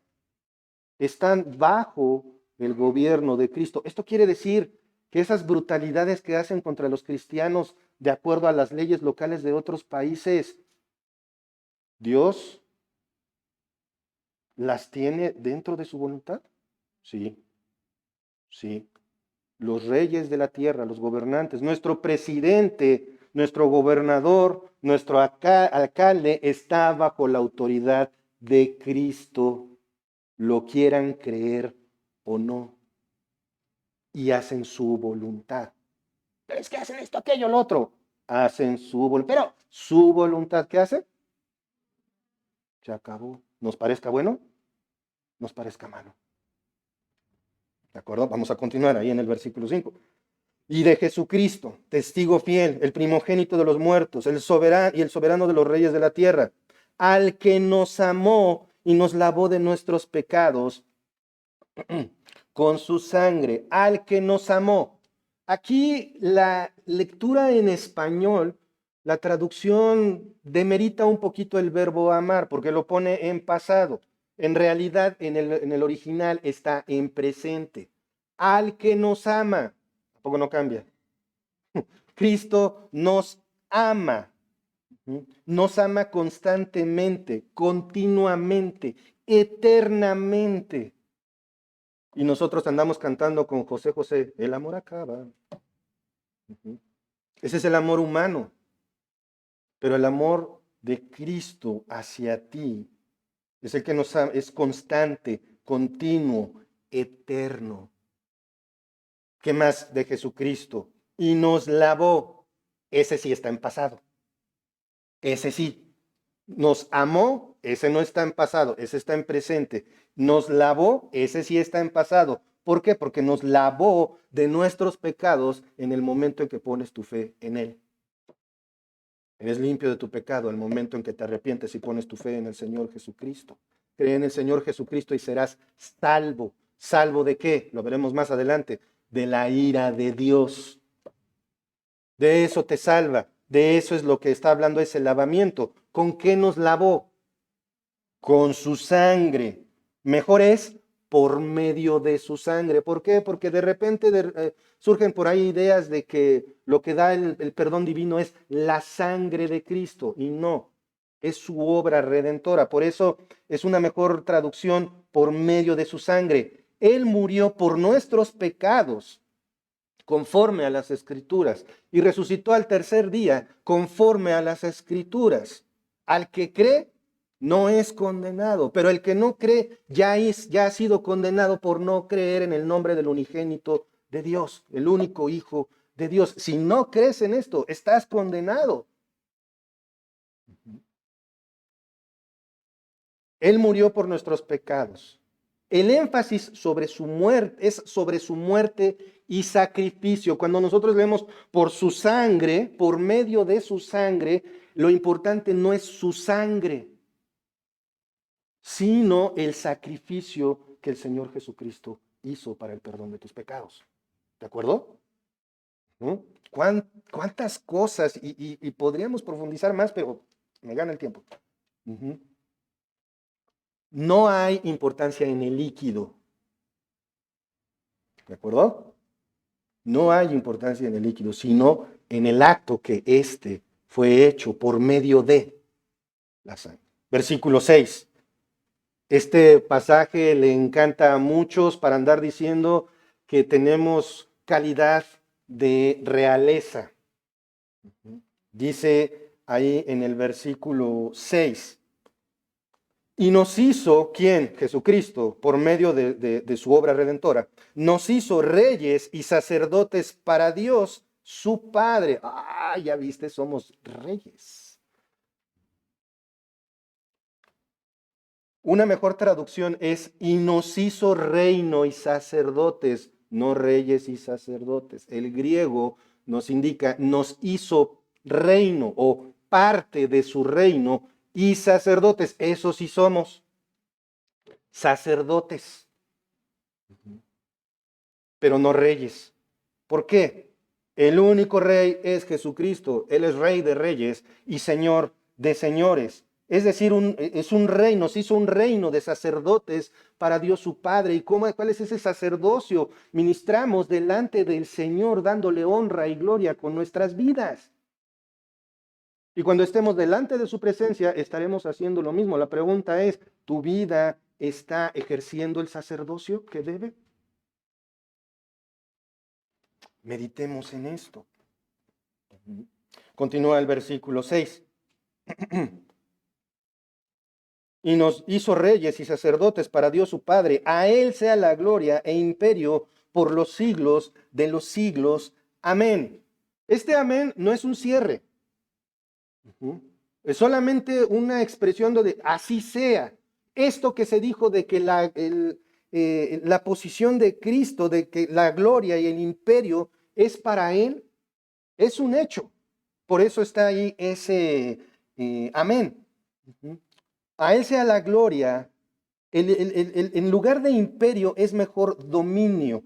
están bajo el gobierno de Cristo. Esto quiere decir que esas brutalidades que hacen contra los cristianos de acuerdo a las leyes locales de otros países, Dios las tiene dentro de su voluntad. Sí, sí. Los reyes de la tierra, los gobernantes, nuestro presidente, nuestro gobernador, nuestro alcalde está bajo la autoridad de Cristo, lo quieran creer o no, y hacen su voluntad. Pero es que hacen esto, aquello, lo otro. Hacen su voluntad. Pero su voluntad, ¿qué hace? Se acabó. ¿Nos parezca bueno? Nos parezca malo. ¿De acuerdo? Vamos a continuar ahí en el versículo 5. Y de Jesucristo, testigo fiel, el primogénito de los muertos, el soberano de los reyes de la tierra, al que nos amó y nos lavó de nuestros pecados con su sangre, al que nos amó. Aquí la lectura en español, la traducción demerita un poquito el verbo amar, porque lo pone en pasado. En realidad, en el original está en presente. Al que nos ama. Tampoco no cambia. Cristo nos ama. Nos ama constantemente, continuamente, eternamente. Y nosotros andamos cantando con José José, el amor acaba. Ese es el amor humano. Pero el amor de Cristo hacia ti es el que nos ama, es constante, continuo, eterno. ¿Qué más de Jesucristo? Y nos lavó. Ese sí está en pasado. Ese sí. Nos amó, ese no está en pasado, ese está en presente. Nos lavó, ese sí está en pasado. ¿Por qué? Porque nos lavó de nuestros pecados en el momento en que pones tu fe en Él. Eres limpio de tu pecado el momento en que te arrepientes y pones tu fe en el Señor Jesucristo. Cree en el Señor Jesucristo y serás salvo. ¿Salvo de qué? Lo veremos más adelante. De la ira de Dios. De eso te salva. De eso es lo que está hablando ese lavamiento. ¿Con qué nos lavó? Con su sangre. Mejor es por medio de su sangre. ¿Por qué? Porque de repente surgen por ahí ideas de que lo que da el perdón divino es la sangre de Cristo. Y no, es su obra redentora. Por eso es una mejor traducción por medio de su sangre. Él murió por nuestros pecados conforme a las Escrituras y resucitó al tercer día conforme a las Escrituras. Al que cree, no es condenado. Pero el que no cree ya ha sido condenado por no creer en el nombre del unigénito de Dios, el único Hijo de Dios. Si no crees en esto, estás condenado. Él murió por nuestros pecados. El énfasis sobre su muerte es sobre su muerte y sacrificio. Cuando nosotros leemos por su sangre, por medio de su sangre, lo importante no es su sangre, sino el sacrificio que el Señor Jesucristo hizo para el perdón de tus pecados. ¿De acuerdo? ¿No? ¿Cuántas cosas? Y podríamos profundizar más, pero me gana el tiempo. No hay importancia en el líquido. ¿De acuerdo? No hay importancia en el líquido, sino en el acto que éste fue hecho por medio de la sangre. Versículo 6. Este pasaje le encanta a muchos para andar diciendo que tenemos calidad de realeza. Dice ahí en el versículo 6. Y nos hizo, ¿quién? Jesucristo, por medio de su obra redentora. Nos hizo reyes y sacerdotes para Dios, su Padre. Ah, ya viste, somos reyes. Una mejor traducción es, y nos hizo reino y sacerdotes, no reyes y sacerdotes. El griego nos indica, nos hizo reino o parte de su reino y sacerdotes. Eso sí somos sacerdotes, pero no reyes. ¿Por qué? El único rey es Jesucristo. Él es rey de reyes y señor de señores. Es decir, es un reino, se hizo un reino de sacerdotes para Dios su Padre. ¿Y cuál es ese sacerdocio? Ministramos delante del Señor dándole honra y gloria con nuestras vidas. Y cuando estemos delante de su presencia, estaremos haciendo lo mismo. La pregunta es, ¿tu vida está ejerciendo el sacerdocio que debe? Meditemos en esto. Continúa el versículo 6. Y nos hizo reyes y sacerdotes para Dios su Padre. A Él sea la gloria e imperio por los siglos de los siglos. Amén. Este amén no es un cierre. Es solamente una expresión de así sea. Esto que se dijo de que la posición de Cristo, de que la gloria y el imperio es para Él, es un hecho. Por eso está ahí ese amén. A Él sea la gloria. En lugar de imperio es mejor dominio.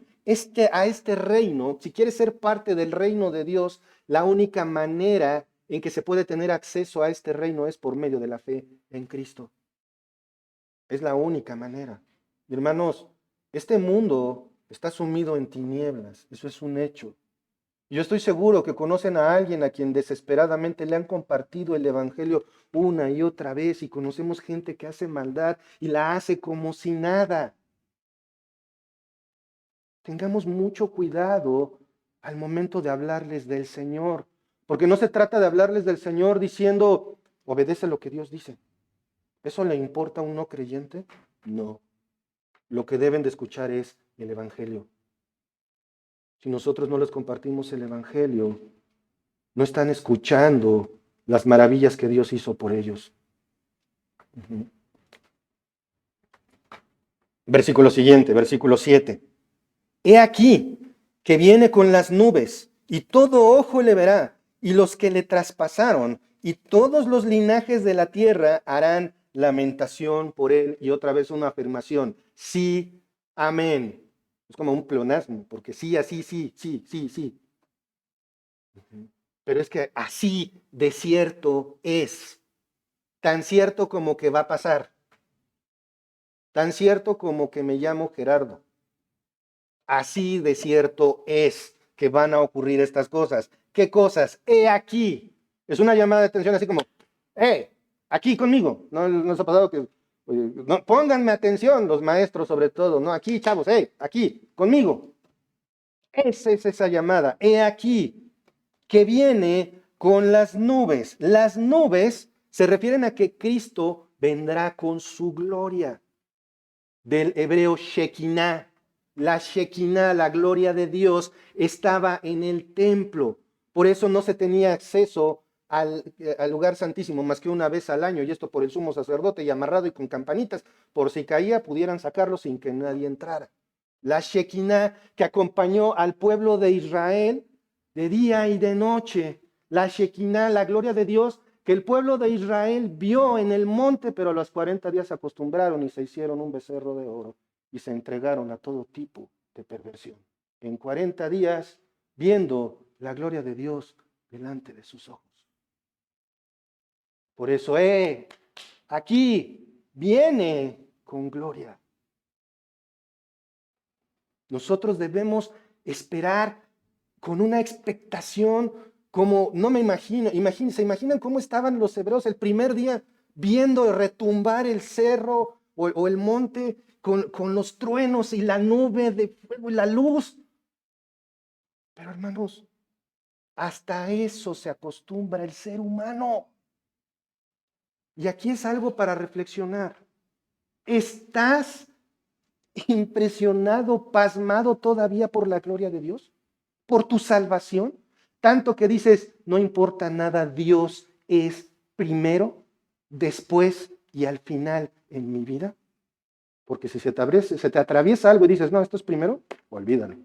A este reino, si quieres ser parte del reino de Dios, la única manera en que se puede tener acceso a este reino es por medio de la fe en Cristo. Es la única manera. Hermanos, este mundo está sumido en tinieblas. Eso es un hecho. Yo estoy seguro que conocen a alguien a quien desesperadamente le han compartido el evangelio una y otra vez, y conocemos gente que hace maldad y la hace como si nada. Tengamos mucho cuidado al momento de hablarles del Señor, porque no se trata de hablarles del Señor diciendo, obedece lo que Dios dice. ¿Eso le importa a un no creyente? No. Lo que deben de escuchar es el evangelio. Si nosotros no les compartimos el evangelio, no están escuchando las maravillas que Dios hizo por ellos. Versículo siguiente, versículo 7. He aquí que viene con las nubes, y todo ojo le verá, y los que le traspasaron, y todos los linajes de la tierra harán lamentación por él. Y otra vez una afirmación, sí, amén. Es como un pleonasmo, porque sí, así, sí, sí, sí, sí. Pero es que así de cierto es, tan cierto como que va a pasar, tan cierto como que me llamo Gerardo. Así de cierto es que van a ocurrir estas cosas. ¿Qué cosas? He aquí. Es una llamada de atención así como, aquí conmigo. ¿No nos ha pasado que, no, pónganme atención, los maestros sobre todo, no, aquí chavos, aquí, conmigo. Esa es esa llamada. He aquí que viene con las nubes. Las nubes se refieren a que Cristo vendrá con su gloria. Del hebreo Shekinah. La Shekinah, la gloria de Dios, estaba en el templo. Por eso no se tenía acceso al lugar santísimo más que una vez al año, y esto por el sumo sacerdote, y amarrado y con campanitas, por si caía pudieran sacarlo sin que nadie entrara. La Shekinah que acompañó al pueblo de Israel de día y de noche. La Shekinah, la gloria de Dios, que el pueblo de Israel vio en el monte, pero a los 40 días se acostumbraron y se hicieron un becerro de oro y se entregaron a todo tipo de perversión. En 40 días, viendo la gloria de Dios delante de sus ojos. Por eso, aquí viene con gloria. Nosotros debemos esperar con una expectación como, no me imagino, ¿se imaginan cómo estaban los hebreos el primer día viendo retumbar el cerro o el monte con los truenos y la nube de fuego y la luz? Pero hermanos, hasta eso se acostumbra el ser humano. Y aquí es algo para reflexionar. ¿Estás impresionado, pasmado todavía por la gloria de Dios? ¿Por tu salvación? Tanto que dices, no importa nada, Dios es primero, después y al final en mi vida. Porque si se te atraviesa algo y dices, no, esto es primero, olvídalo.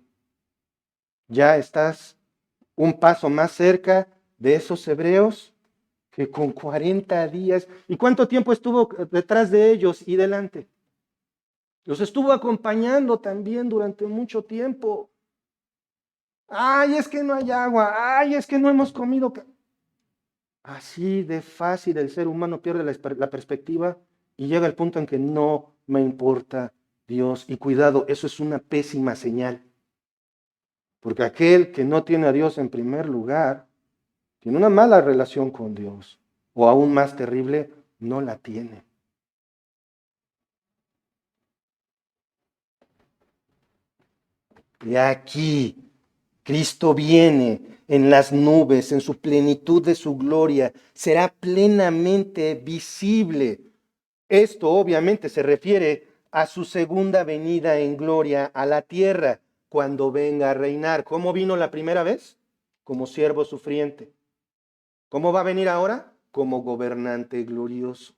Ya estás un paso más cerca de esos hebreos que con 40 días. ¿Y cuánto tiempo estuvo detrás de ellos y delante? Los estuvo acompañando también durante mucho tiempo. Ay, es que no hay agua. Ay, es que no hemos comido. Así de fácil el ser humano pierde la perspectiva y llega al punto en que no me importa Dios. Y cuidado, eso es una pésima señal. Porque aquel que no tiene a Dios en primer lugar, tiene una mala relación con Dios. O aún más terrible, no la tiene. Y aquí Cristo viene en las nubes, en su plenitud de su gloria, será plenamente visible. Esto obviamente se refiere a su segunda venida en gloria a la tierra, cuando venga a reinar. ¿Cómo vino la primera vez? Como siervo sufriente. ¿Cómo va a venir ahora? Como gobernante glorioso.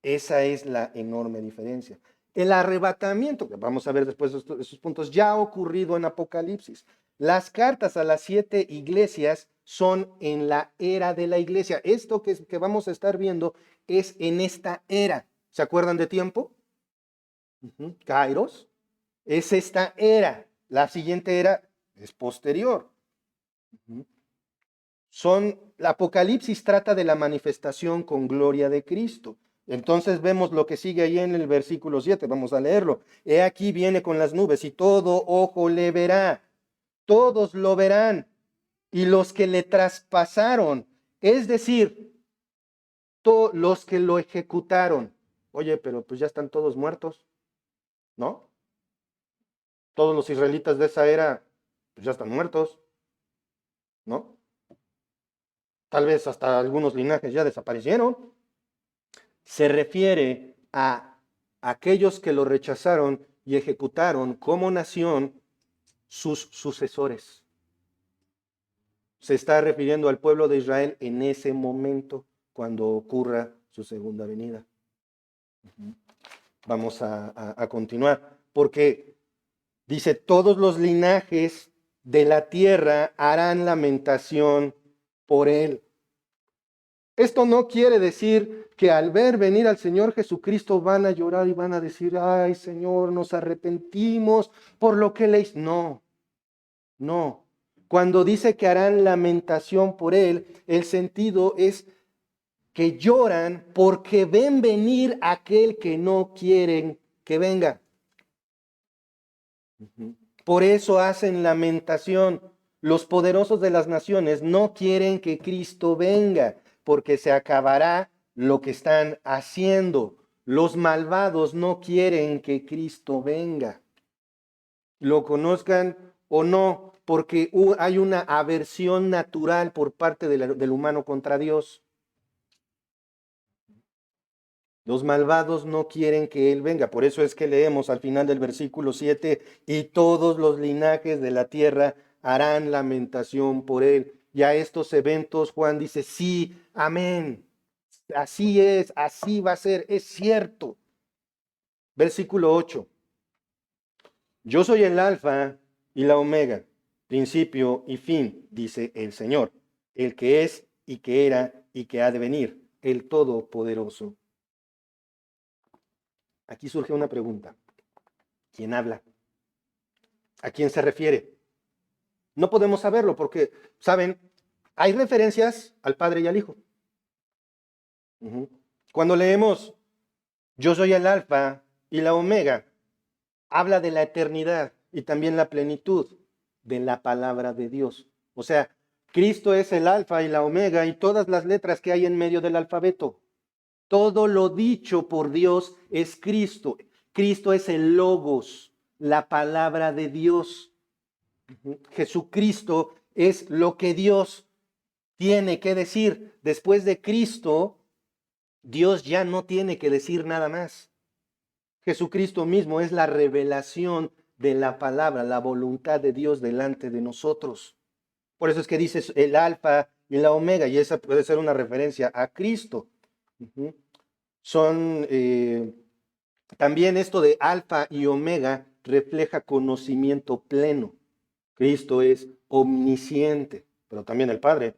Esa es la enorme diferencia. El arrebatamiento, que vamos a ver después de esos puntos, ya ha ocurrido en Apocalipsis. Las cartas a las 7 iglesias son en la era de la iglesia. Esto que vamos a estar viendo es en esta era. ¿Se acuerdan de tiempo? Kairos. Es esta era. La siguiente era es posterior. El Apocalipsis trata de la manifestación con gloria de Cristo. Entonces vemos lo que sigue ahí en el versículo 7, vamos a leerlo. He aquí viene con las nubes y todo ojo le verá, todos lo verán, y los que le traspasaron, es decir, los que lo ejecutaron. Oye, pero pues ya están todos muertos, ¿no? Todos los israelitas de esa era, pues ya están muertos, ¿no? Tal vez hasta algunos linajes ya desaparecieron. Se refiere a aquellos que lo rechazaron y ejecutaron como nación sus sucesores. Se está refiriendo al pueblo de Israel en ese momento, cuando ocurra su segunda venida. Vamos a continuar, porque dice, todos los linajes de la tierra harán lamentación por él. Esto no quiere decir que al ver venir al Señor Jesucristo van a llorar y van a decir, ay Señor, nos arrepentimos por lo que le hizo. No, no. Cuando dice que harán lamentación por él, el sentido es que lloran porque ven venir aquel que no quieren que venga. Por eso hacen lamentación. Los poderosos de las naciones no quieren que Cristo venga, porque se acabará lo que están haciendo. Los malvados no quieren que Cristo venga. Lo conozcan o no, porque hay una aversión natural por parte del humano contra Dios. Los malvados no quieren que Él venga. Por eso es que leemos al final del versículo 7, y todos los linajes de la tierra harán lamentación por Él. Y a estos eventos Juan dice, sí, amén. Así es, así va a ser, es cierto. Versículo 8. Yo soy el alfa y la omega, principio y fin, dice el Señor, el que es y que era y que ha de venir, el Todopoderoso. Aquí surge una pregunta. ¿Quién habla? ¿A quién se refiere? No podemos saberlo porque, ¿saben? Hay referencias al Padre y al Hijo. Cuando leemos, yo soy el alfa y la omega, habla de la eternidad y también la plenitud de la palabra de Dios. O sea, Cristo es el alfa y la omega y todas las letras que hay en medio del alfabeto. Todo lo dicho por Dios es Cristo. Cristo es el logos, la palabra de Dios. Jesucristo es lo que Dios tiene que decir. Después de Cristo, Dios ya no tiene que decir nada más. Jesucristo mismo es la revelación de la palabra, la voluntad de Dios delante de nosotros. Por eso es que dices el alfa y la omega, y esa puede ser una referencia a Cristo. Son también esto de alfa y omega refleja conocimiento pleno. Cristo es omnisciente, pero también el Padre.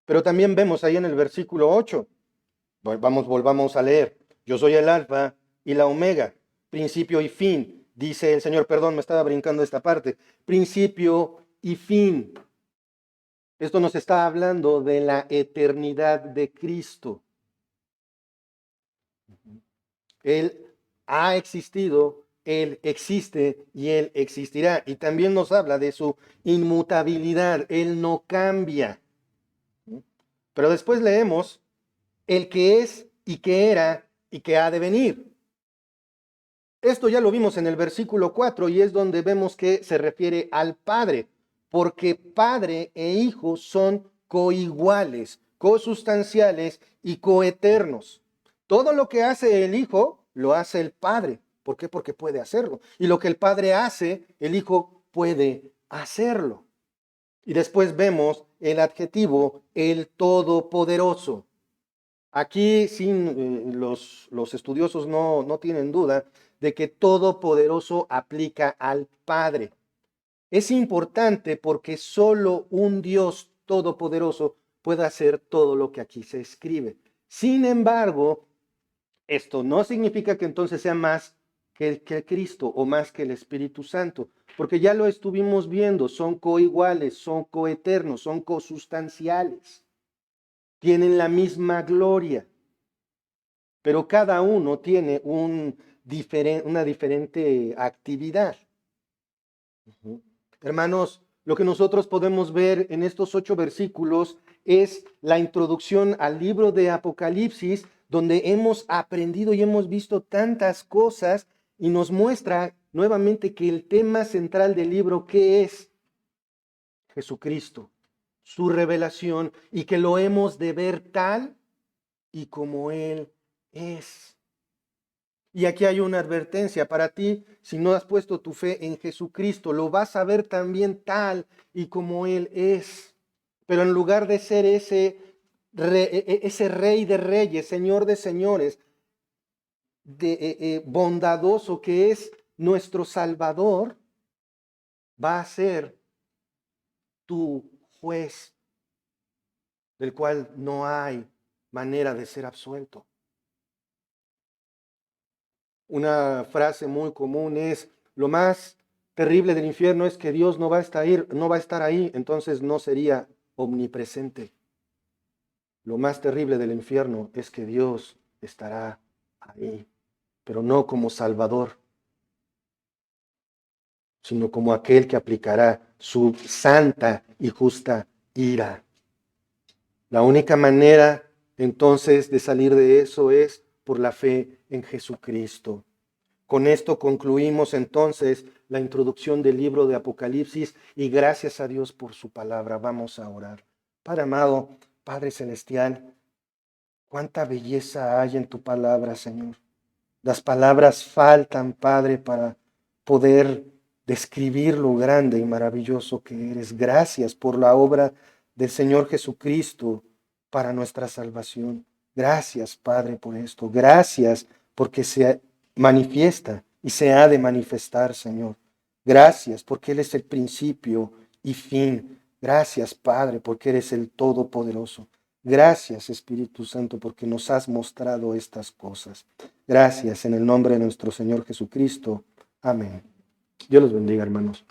Pero también vemos ahí en el versículo 8, volvamos a leer. Yo soy el alfa y la omega, principio y fin, dice el Señor. Perdón, me estaba brincando esta parte. Principio y fin. Esto nos está hablando de la eternidad de Cristo. Él ha existido, Él existe y Él existirá. Y también nos habla de su inmutabilidad. Él no cambia. Pero después leemos el que es y que era y que ha de venir. Esto ya lo vimos en el versículo 4 y es donde vemos que se refiere al Padre, porque Padre e Hijo son coiguales, cosustanciales y coeternos. Todo lo que hace el Hijo lo hace el Padre. ¿Por qué? Porque puede hacerlo. Y lo que el Padre hace, el Hijo puede hacerlo. Y después vemos el adjetivo, el Todopoderoso. Aquí los estudiosos no tienen duda de que Todopoderoso aplica al Padre. Es importante porque solo un Dios todopoderoso puede hacer todo lo que aquí se escribe. Sin embargo, esto no significa que entonces sea más que Cristo o más que el Espíritu Santo, porque ya lo estuvimos viendo, son coiguales, son coeternos, son cosustanciales, tienen la misma gloria, pero cada uno tiene una diferente actividad. Hermanos, lo que nosotros podemos ver en estos 8 versículos es la introducción al libro de Apocalipsis, donde hemos aprendido y hemos visto tantas cosas y nos muestra nuevamente que el tema central del libro, ¿qué es? Jesucristo, su revelación, y que lo hemos de ver tal y como Él es. Y aquí hay una advertencia para ti: si no has puesto tu fe en Jesucristo, lo vas a ver también tal y como Él es. Pero en lugar de ser ese rey de reyes, señor de señores, bondadoso que es nuestro Salvador, va a ser tu juez, del cual no hay manera de ser absuelto. Una frase muy común es: lo más terrible del infierno es que Dios no va a estar ahí, entonces no sería omnipresente. Lo más terrible del infierno es que Dios estará ahí, pero no como Salvador, sino como aquel que aplicará su santa y justa ira. La única manera entonces de salir de eso es por la fe en Jesucristo. Con esto concluimos entonces la introducción del libro de Apocalipsis y gracias a Dios por su palabra. Vamos a orar. Padre amado, Padre celestial, Cuánta belleza hay en tu palabra, Señor. Las palabras faltan, Padre, para poder describir lo grande y maravilloso que eres. Gracias por la obra del Señor Jesucristo para nuestra salvación. Gracias, Padre, por esto. Gracias porque se manifiesta y se ha de manifestar, Señor. Gracias porque Él es el principio y fin. Gracias, Padre, porque eres el Todopoderoso. Gracias, Espíritu Santo, porque nos has mostrado estas cosas. Gracias en el nombre de nuestro Señor Jesucristo. Amén. Dios los bendiga, hermanos.